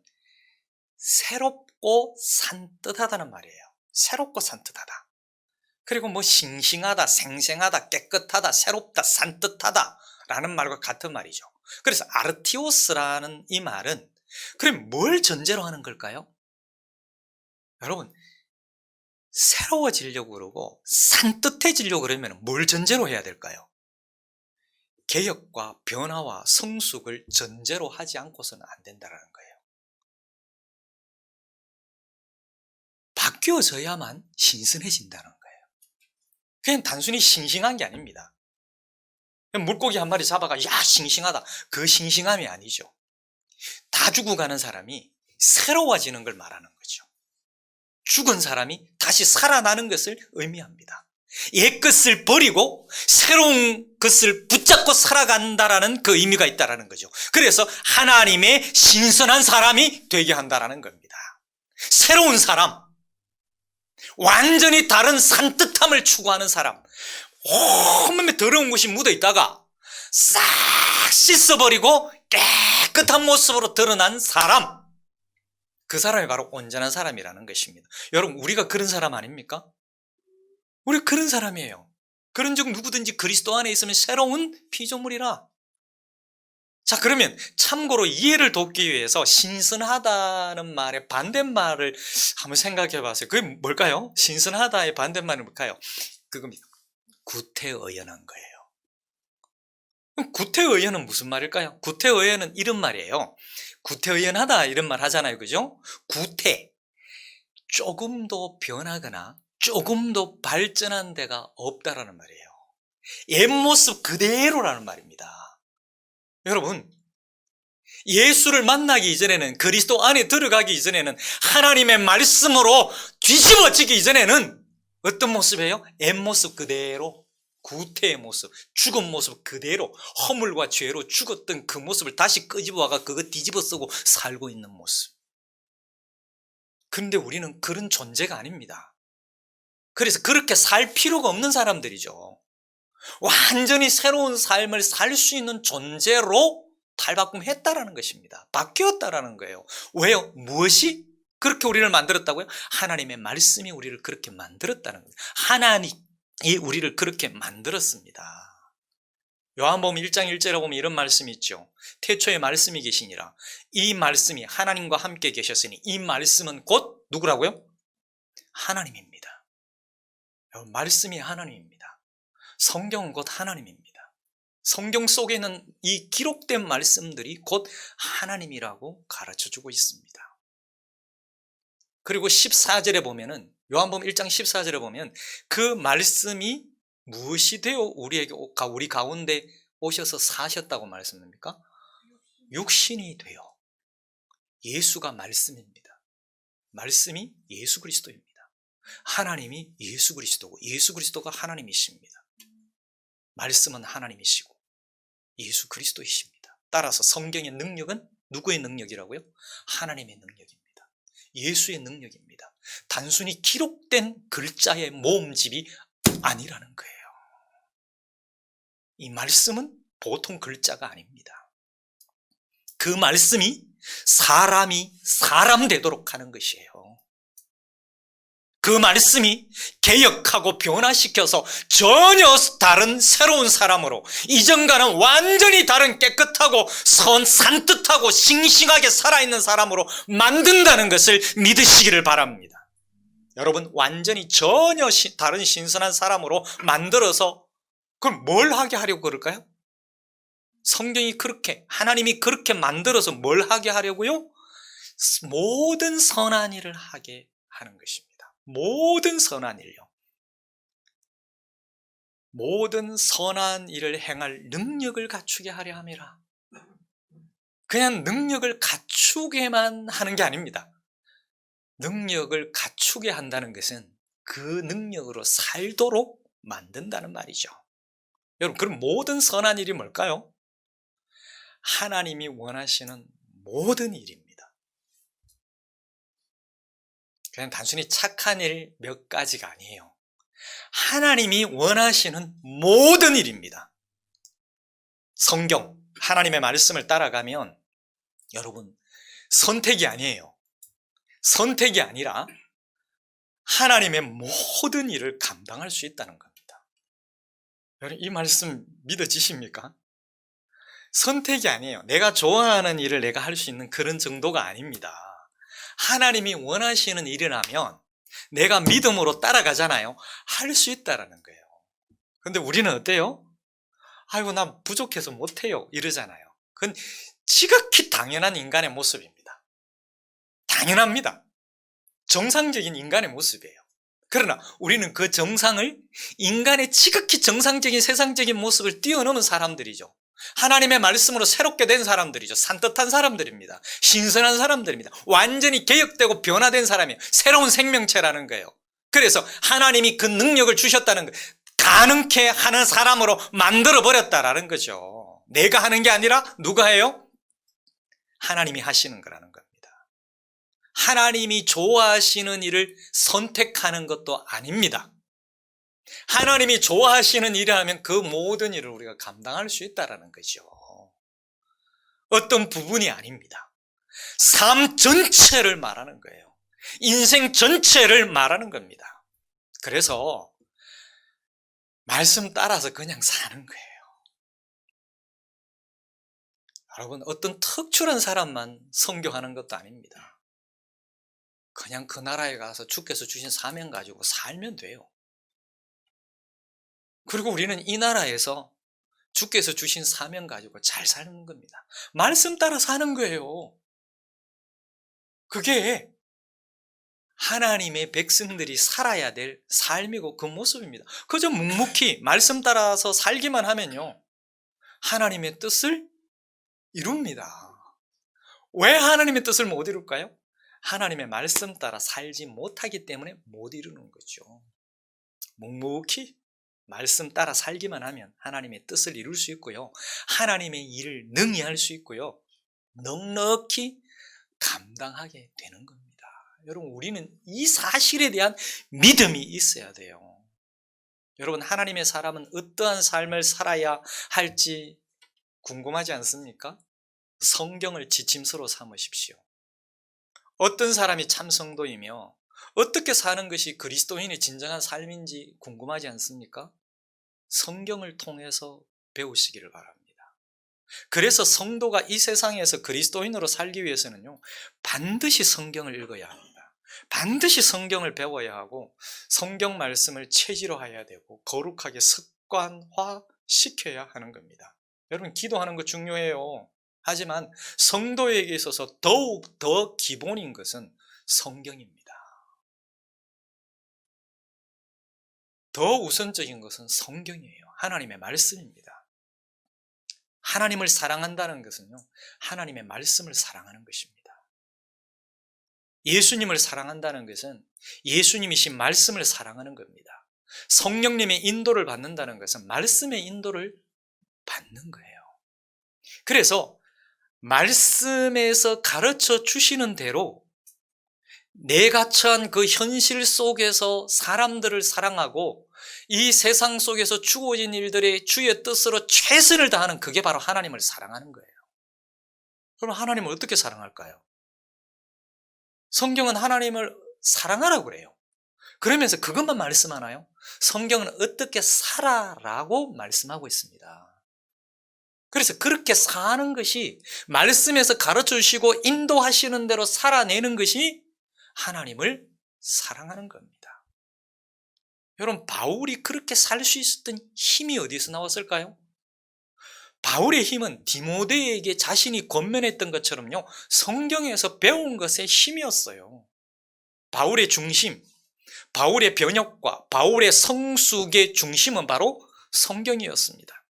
새롭고 산뜻하다는 말이에요. 새롭고 산뜻하다. 그리고 뭐 싱싱하다, 생생하다, 깨끗하다, 새롭다, 산뜻하다 라는 말과 같은 말이죠. 그래서 아르티오스라는 이 말은 그럼 뭘 전제로 하는 걸까요? 여러분, 새로워지려고 그러고 산뜻해지려고 그러면 뭘 전제로 해야 될까요? 개혁과 변화와 성숙을 전제로 하지 않고서는 안 된다는 거예요. 바뀌어져야만 신선해진다는 거예요. 그냥 단순히 싱싱한 게 아닙니다. 물고기 한 마리 잡아가 야 싱싱하다, 그 싱싱함이 아니죠. 다 죽어가는 사람이 새로워지는 걸 말하는 거죠. 죽은 사람이 다시 살아나는 것을 의미합니다. 옛 것을 버리고 새로운 것을 붙잡고 살아간다라는 그 의미가 있다라는 거죠. 그래서 하나님의 신선한 사람이 되게 한다라는 겁니다. 새로운 사람, 완전히 다른 산뜻함을 추구하는 사람, 온몸에 더러운 것이 묻어 있다가 싹 씻어버리고 깨끗한 모습으로 드러난 사람, 그 사람이 바로 온전한 사람이라는 것입니다. 여러분, 우리가 그런 사람 아닙니까? 우리 그런 사람이에요. 그런 적 누구든지 그리스도 안에 있으면 새로운 피조물이라. 자, 그러면 참고로 이해를 돕기 위해서 신선하다는 말의 반대말을 한번 생각해 봤어요. 그게 뭘까요? 신선하다의 반대말은 뭘까요? 그겁니다. 구태의연한 거예요. 그럼 구태의연은 무슨 말일까요? 구태의연은 이런 말이에요. 구태의연하다 이런 말 하잖아요. 그죠? 구태, 조금도 변하거나 조금도 발전한 데가 없다라는 말이에요. 옛 모습 그대로라는 말입니다. 여러분, 예수를 만나기 이전에는, 그리스도 안에 들어가기 이전에는, 하나님의 말씀으로 뒤집어지기 이전에는 어떤 모습이에요? 옛 모습 그대로, 구태의 모습, 죽은 모습 그대로, 허물과 죄로 죽었던 그 모습을 다시 끄집어와가 그거 뒤집어 쓰고 살고 있는 모습. 그런데 우리는 그런 존재가 아닙니다. 그래서 그렇게 살 필요가 없는 사람들이죠. 완전히 새로운 삶을 살 수 있는 존재로 탈바꿈했다라는 것입니다. 바뀌었다라는 거예요. 왜요? 무엇이 그렇게 우리를 만들었다고요? 하나님의 말씀이 우리를 그렇게 만들었다는 거예요. 하나님이 우리를 그렇게 만들었습니다. 요한복음 1장 1절에 보면 이런 말씀이 있죠. 태초에 말씀이 계시니라. 이 말씀이 하나님과 함께 계셨으니 이 말씀은 곧 누구라고요? 하나님입니다. 여러분, 말씀이 하나님입니다. 성경은 곧 하나님입니다. 성경 속에는 이 기록된 말씀들이 곧 하나님이라고 가르쳐주고 있습니다. 그리고 14절에 보면은, 요한복음 1장 14절에 보면 그 말씀이 무엇이 되어 우리 가운데 오셔서 사셨다고 말씀합니까? 육신이 되어. 예수가 말씀입니다. 말씀이 예수 그리스도입니다. 하나님이 예수 그리스도고 예수 그리스도가 하나님이십니다. 말씀은 하나님이시고 예수 그리스도이십니다. 따라서 성경의 능력은 누구의 능력이라고요? 하나님의 능력입니다. 예수의 능력입니다. 단순히 기록된 글자의 모음집이 아니라는 거예요. 이 말씀은 보통 글자가 아닙니다. 그 말씀이 사람이 사람 되도록 하는 것이에요. 그 말씀이 개혁하고 변화시켜서 전혀 다른 새로운 사람으로, 이전과는 완전히 다른 깨끗하고 산뜻하고 싱싱하게 살아있는 사람으로 만든다는 것을 믿으시기를 바랍니다. 여러분, 완전히 전혀 다른 신선한 사람으로 만들어서 그럼 뭘 하게 하려고 그럴까요? 성경이 그렇게, 하나님이 그렇게 만들어서 뭘 하게 하려고요? 모든 선한 일을 하게 하는 것입니다. 모든 선한 일요. 모든 선한 일을 행할 능력을 갖추게 하려 함이라. 그냥 능력을 갖추게만 하는 게 아닙니다. 능력을 갖추게 한다는 것은 그 능력으로 살도록 만든다는 말이죠. 여러분, 그럼 모든 선한 일이 뭘까요? 하나님이 원하시는 모든 일입니다. 그냥 단순히 착한 일 몇 가지가 아니에요. 하나님이 원하시는 모든 일입니다. 성경, 하나님의 말씀을 따라가면 여러분, 선택이 아니에요. 선택이 아니라 하나님의 모든 일을 감당할 수 있다는 겁니다. 여러분, 이 말씀 믿어지십니까? 선택이 아니에요. 내가 좋아하는 일을 내가 할 수 있는 그런 정도가 아닙니다. 하나님이 원하시는 일이라면 내가 믿음으로 따라가잖아요. 할 수 있다라는 거예요. 그런데 우리는 어때요? 아이고, 나 부족해서 못해요 이러잖아요. 그건 지극히 당연한 인간의 모습입니다. 당연합니다. 정상적인 인간의 모습이에요. 그러나 우리는 그 정상을, 인간의 지극히 정상적인 세상적인 모습을 뛰어넘은 사람들이죠. 하나님의 말씀으로 새롭게 된 사람들이죠. 산뜻한 사람들입니다. 신선한 사람들입니다. 완전히 개혁되고 변화된 사람이에요. 새로운 생명체라는 거예요. 그래서 하나님이 그 능력을 주셨다는 거예요. 가능케 하는 사람으로 만들어버렸다라는 거죠. 내가 하는 게 아니라 누가 해요? 하나님이 하시는 거라는 겁니다. 하나님이 좋아하시는 일을 선택하는 것도 아닙니다. 하나님이 좋아하시는 일이라면 그 모든 일을 우리가 감당할 수 있다는 거죠. 어떤 부분이 아닙니다. 삶 전체를 말하는 거예요. 인생 전체를 말하는 겁니다. 그래서 말씀 따라서 그냥 사는 거예요. 여러분, 어떤 특출한 사람만 선교하는 것도 아닙니다. 그냥 그 나라에 가서 주께서 주신 사명 가지고 살면 돼요. 그리고 우리는 이 나라에서 주께서 주신 사명 가지고 잘 사는 겁니다. 말씀 따라 사는 거예요. 그게 하나님의 백성들이 살아야 될 삶이고 그 모습입니다. 그저 묵묵히 말씀 따라서 살기만 하면요, 하나님의 뜻을 이룹니다. 왜 하나님의 뜻을 못 이룰까요? 하나님의 말씀 따라 살지 못하기 때문에 못 이루는 거죠. 묵묵히 말씀 따라 살기만 하면 하나님의 뜻을 이룰 수 있고요, 하나님의 일을 능히 할 수 있고요, 넉넉히 감당하게 되는 겁니다. 여러분, 우리는 이 사실에 대한 믿음이 있어야 돼요. 여러분, 하나님의 사람은 어떠한 삶을 살아야 할지 궁금하지 않습니까? 성경을 지침서로 삼으십시오. 어떤 사람이 참 성도이며 어떻게 사는 것이 그리스도인의 진정한 삶인지 궁금하지 않습니까? 성경을 통해서 배우시기를 바랍니다. 그래서 성도가 이 세상에서 그리스도인으로 살기 위해서는요, 반드시 성경을 읽어야 합니다. 반드시 성경을 배워야 하고 성경 말씀을 체질화해야 되고 거룩하게 습관화 시켜야 하는 겁니다. 여러분, 기도하는 거 중요해요. 하지만 성도에게 있어서 더욱 더 기본인 것은 성경입니다. 더 우선적인 것은 성경이에요. 하나님의 말씀입니다. 하나님을 사랑한다는 것은요, 하나님의 말씀을 사랑하는 것입니다. 예수님을 사랑한다는 것은 예수님이신 말씀을 사랑하는 겁니다. 성령님의 인도를 받는다는 것은 말씀의 인도를 받는 거예요. 그래서 말씀에서 가르쳐 주시는 대로 내가 처한 그 현실 속에서 사람들을 사랑하고 이 세상 속에서 주어진 일들의 주의 뜻으로 최선을 다하는, 그게 바로 하나님을 사랑하는 거예요. 그럼 하나님을 어떻게 사랑할까요? 성경은 하나님을 사랑하라고 그래요. 그러면서 그것만 말씀하나요? 성경은 어떻게 살아라고 말씀하고 있습니다. 그래서 그렇게 사는 것이, 말씀에서 가르쳐 주시고 인도하시는 대로 살아내는 것이 하나님을 사랑하는 겁니다. 여러분, 바울이 그렇게 살 수 있었던 힘이 어디서 나왔을까요? 바울의 힘은 디모데에게 자신이 권면했던 것처럼요, 성경에서 배운 것의 힘이었어요. 바울의 중심, 바울의 변혁과 바울의 성숙의 중심은 바로 성경이었습니다.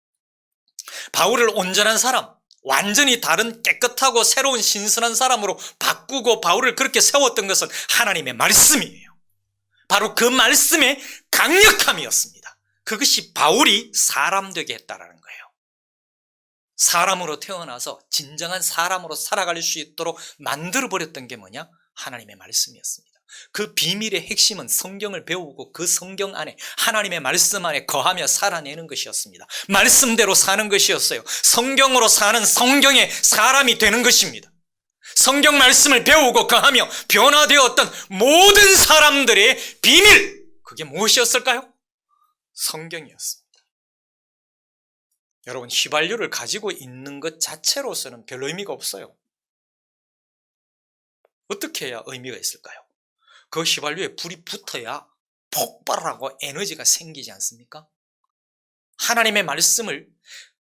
바울을 온전한 사람, 완전히 다른 깨끗하고 새로운 신선한 사람으로 바꾸고 바울을 그렇게 세웠던 것은 하나님의 말씀이에요. 바로 그 말씀의 강력함이었습니다. 그것이 바울이 사람 되게 했다라는 거예요. 사람으로 태어나서 진정한 사람으로 살아갈 수 있도록 만들어버렸던 게 뭐냐? 하나님의 말씀이었습니다. 그 비밀의 핵심은 성경을 배우고 그 성경 안에, 하나님의 말씀 안에 거하며 살아내는 것이었습니다. 말씀대로 사는 것이었어요. 성경으로 사는 성경의 사람이 되는 것입니다. 성경 말씀을 배우고 거하며 변화되었던 모든 사람들의 비밀, 그게 무엇이었을까요? 성경이었습니다. 여러분, 휘발유를 가지고 있는 것 자체로서는 별 의미가 없어요. 어떻게 해야 의미가 있을까요? 그 휘발유에 불이 붙어야 폭발하고 에너지가 생기지 않습니까? 하나님의 말씀을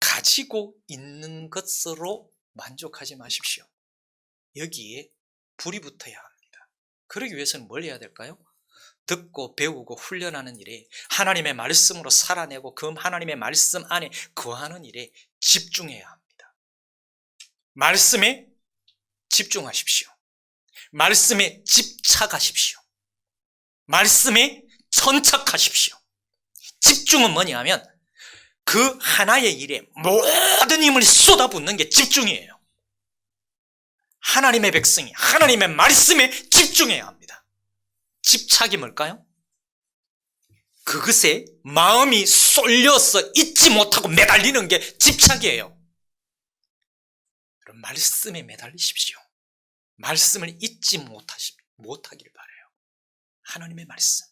가지고 있는 것으로 만족하지 마십시오. 여기에 불이 붙어야 합니다. 그러기 위해서는 뭘 해야 될까요? 듣고 배우고 훈련하는 일에, 하나님의 말씀으로 살아내고 그 하나님의 말씀 안에 거하는 일에 집중해야 합니다. 말씀에 집중하십시오. 말씀에 집착하십시오. 말씀에 천착하십시오. 집중은 뭐냐면 그 하나의 일에 모든 힘을 쏟아붓는 게 집중이에요. 하나님의 백성이 하나님의 말씀에 집중해야 합니다. 집착이 뭘까요? 그것에 마음이 쏠려서 잊지 못하고 매달리는 게 집착이에요. 그럼 말씀에 매달리십시오. 말씀을 잊지 못하기를 바라요. 하나님의 말씀.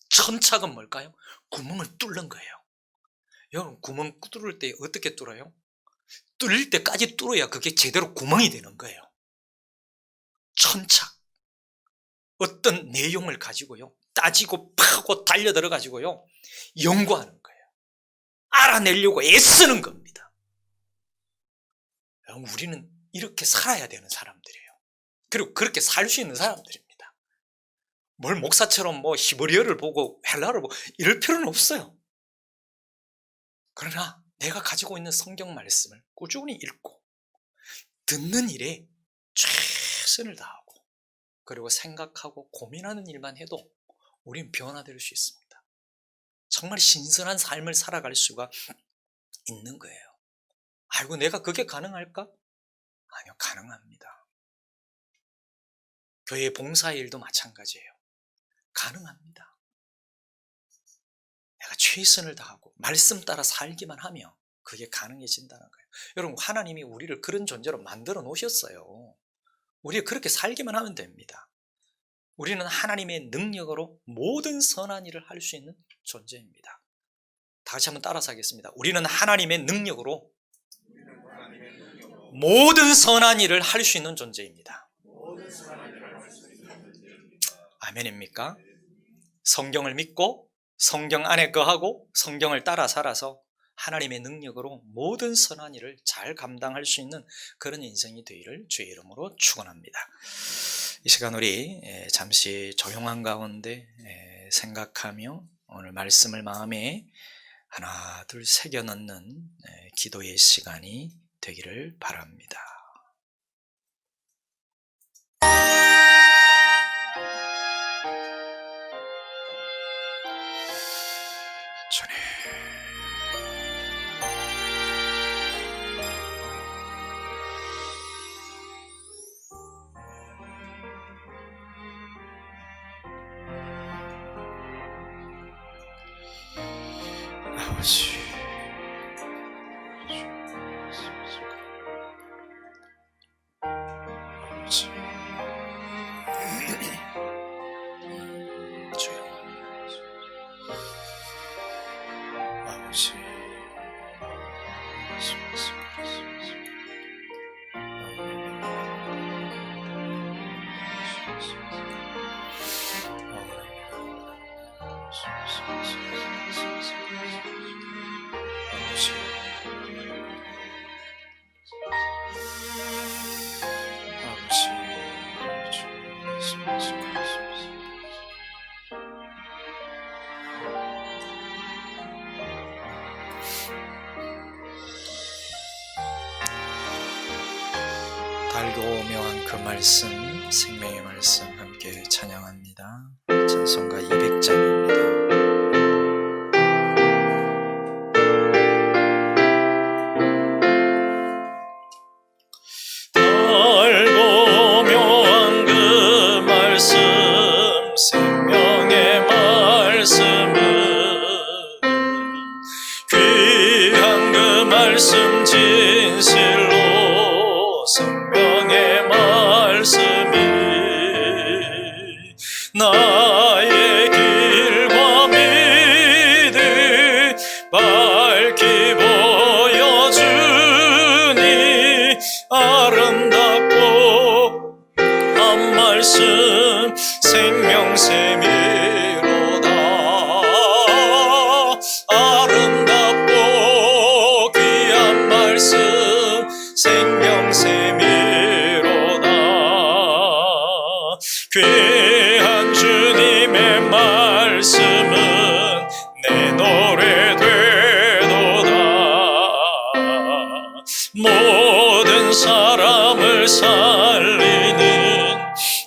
천착은 뭘까요? 구멍을 뚫는 거예요. 여러분, 구멍 뚫을 때 어떻게 뚫어요? 뚫릴 때까지 뚫어야 그게 제대로 구멍이 되는 거예요. 천착. 어떤 내용을 가지고요, 따지고 파고 달려들어 가지고요, 연구하는 거예요. 알아내려고 애쓰는 겁니다. 여러분, 우리는 이렇게 살아야 되는 사람들이에요. 그리고 그렇게 살 수 있는 사람들입니다. 뭘 목사처럼 히브리어를 보고 헬라어를 보고 이럴 필요는 없어요. 그러나 내가 가지고 있는 성경 말씀을 꾸준히 읽고 듣는 일에 최선을 다하고 그리고 생각하고 고민하는 일만 해도 우리는 변화될 수 있습니다. 정말 신선한 삶을 살아갈 수가 있는 거예요. 아이고, 내가 그게 가능할까? 아니요, 가능합니다. 교회 봉사일도 마찬가지예요. 가능합니다. 내가 최선을 다하고 말씀 따라 살기만 하면 그게 가능해진다는 거예요. 여러분, 하나님이 우리를 그런 존재로 만들어 놓으셨어요. 우리가 그렇게 살기만 하면 됩니다. 우리는 하나님의 능력으로 모든 선한 일을 할 수 있는 존재입니다. 다 같이 한번 따라서 하겠습니다. 우리는 하나님의 능력으로 모든 선한 일을 할 수 있는 존재입니다. 아멘입니까? 성경을 믿고 성경 안에 거하고 성경을 따라 살아서 하나님의 능력으로 모든 선한 일을 잘 감당할 수 있는 그런 인생이 되기를 주의 이름으로 축원합니다. 이 시간 우리 잠시 조용한 가운데 생각하며 오늘 말씀을 마음에 하나 둘 새겨 넣는 기도의 시간이 되기를 바랍니다. 주님, 아버지, 아버지, 주여, 아버지, 달고 묘한 그 말씀, 생명의 말씀 함께 찬양합니다. 찬송가 200장입니다. 달고 묘한 그 말씀 생명의 말씀은 귀한 그 말씀 진실로 생명의 말씀이 나의 길과 믿음 밝히 보여주니 아름답고 한 말씀 생명샘이로다. 아름답고 귀한 말씀 생명샘이로다. 귀한 주님의 말씀은 내 노래 되도다. 모든 사람을 살리는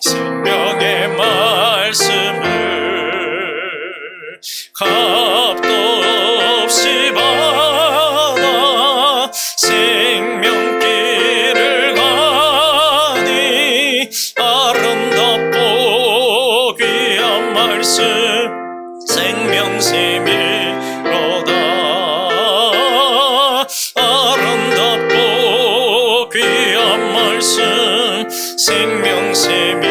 생명의 말씀을 값도 없이 받아 생명길을 가니 아름답고 귀한 말씀 생명샘이로다. 아름답고 귀한 말씀 생명샘이로다.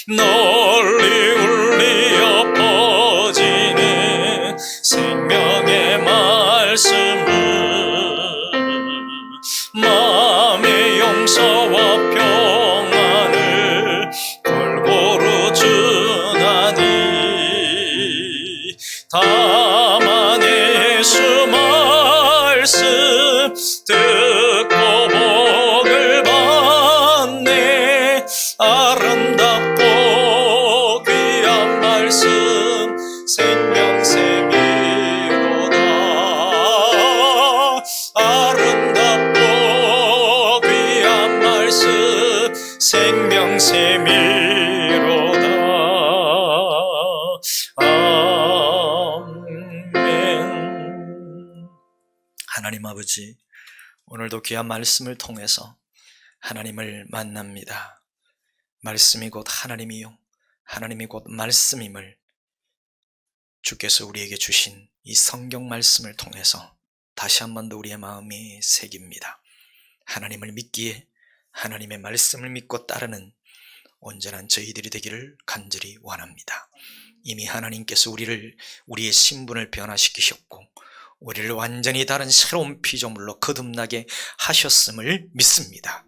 널리 울리어 퍼지는 생명의 말씀은 마음의 용서와 평안을 골고루 주나니 다만 예수 말씀 듣고 복을 받네. 아름답고 귀한 말씀 생명샘이로다. 아름답고 귀한 말씀 생명샘이로다. 아멘. 하나님 아버지, 오늘도 귀한 말씀을 통해서 하나님을 만납니다. 말씀이 곧 하나님이요 하나님이 곧 말씀임을 주께서 우리에게 주신 이 성경 말씀을 통해서 다시 한 번 더 우리의 마음에 새깁니다. 하나님을 믿기에 하나님의 말씀을 믿고 따르는 온전한 저희들이 되기를 간절히 원합니다. 이미 하나님께서 우리의 신분을 변화시키셨고 우리를 완전히 다른 새로운 피조물로 거듭나게 하셨음을 믿습니다.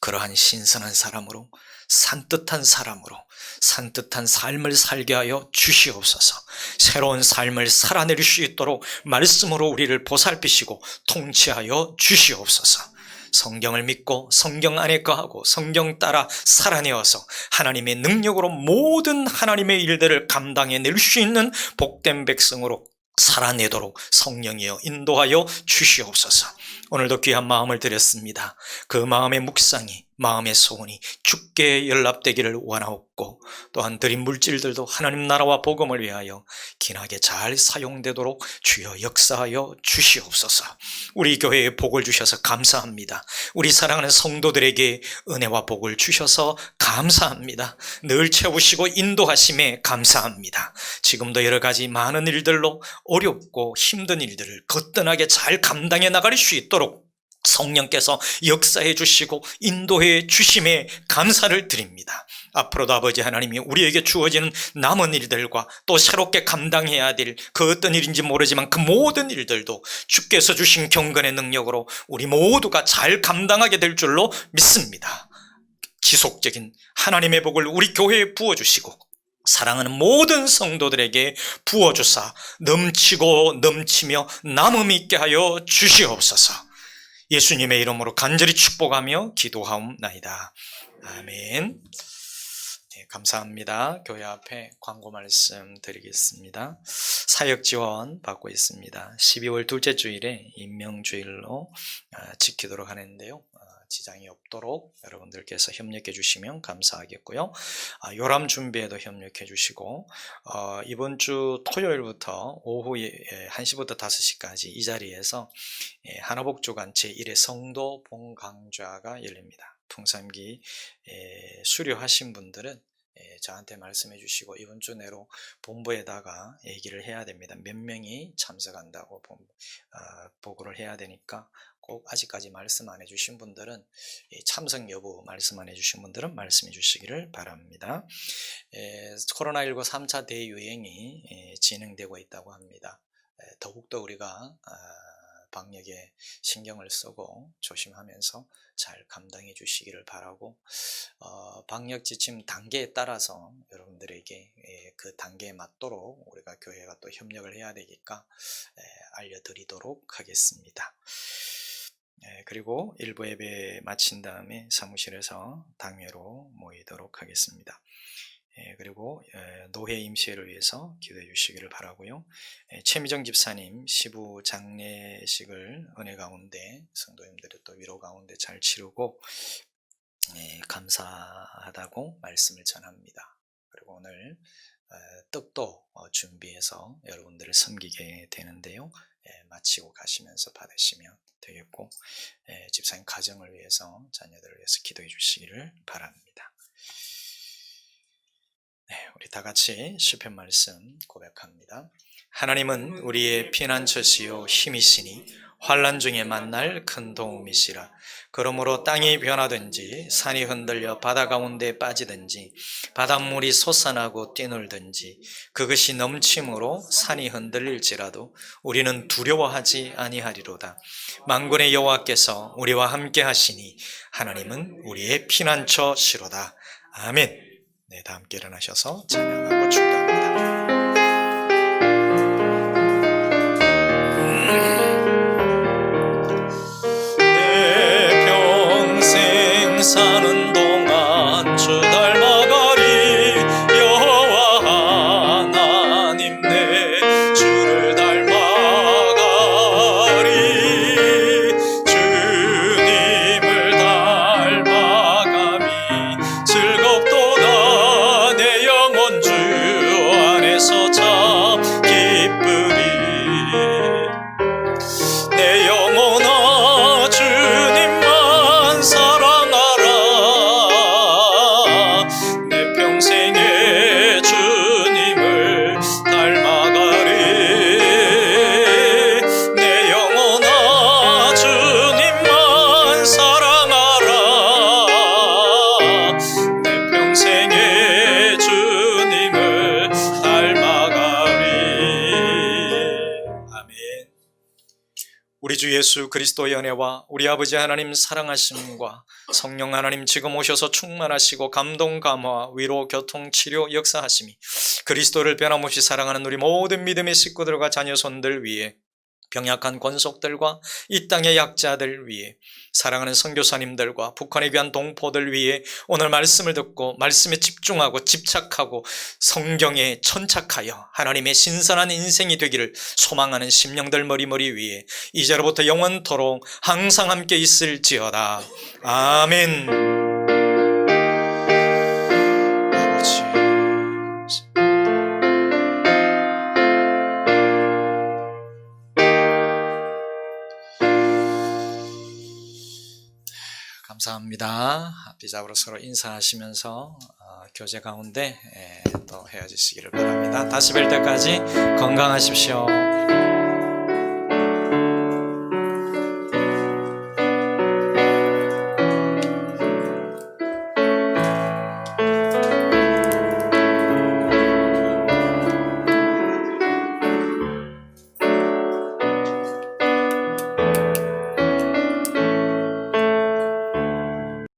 그러한 신선한 사람으로 산뜻한 사람으로 산뜻한 삶을 살게 하여 주시옵소서. 새로운 삶을 살아낼 수 있도록 말씀으로 우리를 보살피시고 통치하여 주시옵소서. 성경을 믿고 성경 안에 거하고 성경 따라 살아내어서 하나님의 능력으로 모든 하나님의 일들을 감당해낼 수 있는 복된 백성으로 살아내도록 성령이여 인도하여 주시옵소서. 오늘도 귀한 마음을 드렸습니다. 그 마음의 묵상이, 마음의 소원이 주께 연락되기를 원하옵고 또한 드린 물질들도 하나님 나라와 복음을 위하여 기나게 잘 사용되도록 주여 역사하여 주시옵소서. 우리 교회에 복을 주셔서 감사합니다. 우리 사랑하는 성도들에게 은혜와 복을 주셔서 감사합니다. 늘 채우시고 인도하심에 감사합니다. 지금도 여러 가지 많은 일들로 어렵고 힘든 일들을 거뜬하게 잘 감당해 나갈 수 있도록 성령께서 역사해 주시고 인도해 주심에 감사를 드립니다. 앞으로도 아버지 하나님이 우리에게 주어지는 남은 일들과 또 새롭게 감당해야 될 그 어떤 일인지 모르지만 그 모든 일들도 주께서 주신 경건의 능력으로 우리 모두가 잘 감당하게 될 줄로 믿습니다. 지속적인 하나님의 복을 우리 교회에 부어주시고 사랑하는 모든 성도들에게 부어주사 넘치고 넘치며 남음 있게 하여 주시옵소서. 예수님의 이름으로 간절히 축복하며 기도하옵나이다. 아멘. 네, 감사합니다. 교회 앞에 광고 말씀 드리겠습니다. 사역 지원 받고 있습니다. 12월 둘째 주일에 임명주일로 지키도록 하는데요. 지장이 없도록 여러분들께서 협력해 주시면 감사하겠고요. 요람 준비에도 협력해 주시고 이번 주 토요일부터 오후 1시부터 5시까지 이 자리에서 하나복주간 제1회 성도 봉강좌가 열립니다. 풍삼기 수료하신 분들은 저한테 말씀해 주시고 이번 주 내로 본부에다가 얘기를 해야 됩니다. 몇 명이 참석한다고 보고를 해야 되니까 꼭 아직까지 말씀 안 해주신 분들은 참석 여부 말씀 안 해주신 분들은 말씀해 주시기를 바랍니다. 코로나19 3차 대유행이 진행되고 있다고 합니다. 더욱더 우리가 방역에 신경을 쓰고 조심하면서 잘 감당해 주시기를 바라고 방역 지침 단계에 따라서 여러분들에게 그 단계에 맞도록 우리가 교회가 또 협력을 해야 되니까 알려드리도록 하겠습니다. 그리고 일부 예배 마친 다음에 사무실에서 당회로 모이도록 하겠습니다. 그리고 노회 임시회를 위해서 기도해 주시기를 바라고요. 최미정 집사님 시부 장례식을 은혜 가운데 성도님들의 또 위로 가운데 잘 치르고 감사하다고 말씀을 전합니다. 그리고 오늘 떡도 준비해서 여러분들을 섬기게 되는데요. 마치고 가시면서 받으시면 되겠고 집사님 가정을 위해서 자녀들을 위해서 기도해 주시기를 바랍니다. 우리 다 같이 시편 말씀 고백합니다. 하나님은 우리의 피난처시요 힘이시니 환난 중에 만날 큰 도움이시라. 그러므로 땅이 변하든지 산이 흔들려 바다 가운데 빠지든지 바닷물이 솟아나고 뛰놀든지 그것이 넘침으로 산이 흔들릴지라도 우리는 두려워하지 아니하리로다. 만군의 여호와께서 우리와 함께 하시니 하나님은 우리의 피난처시로다. 아멘. 네, 다 함께 일어나셔서 찬양하고 축도합니다. 내 평생 사는 동안 주 닮아가리. 여호와 하나님 내 주를 닮아가리. 주님을 닮아가미 즐겁도다. 내 영혼 주 안에서 참 기쁘리. 내 영혼아 주님만 사랑하라. 우리 주 예수 그리스도의 은혜와 우리 아버지 하나님 사랑하심과 성령 하나님 지금 오셔서 충만하시고 감동 감화 위로 교통 치료 역사하심이 그리스도를 변함없이 사랑하는 우리 모든 믿음의 식구들과 자녀손들 위해 병약한 권속들과 이 땅의 약자들 위해 사랑하는 선교사님들과 북한의 귀한 동포들 위해 오늘 말씀을 듣고 말씀에 집중하고 집착하고 성경에 천착하여 하나님의 신선한 인생이 되기를 소망하는 심령들 머리머리 위에 이제로부터 영원토록 항상 함께 있을지어다. 아멘. 아버지 감사합니다. 비자으로 서로 인사하시면서 교제 가운데 또 헤어지시기를 바랍니다. 다시 뵐 때까지 건강하십시오.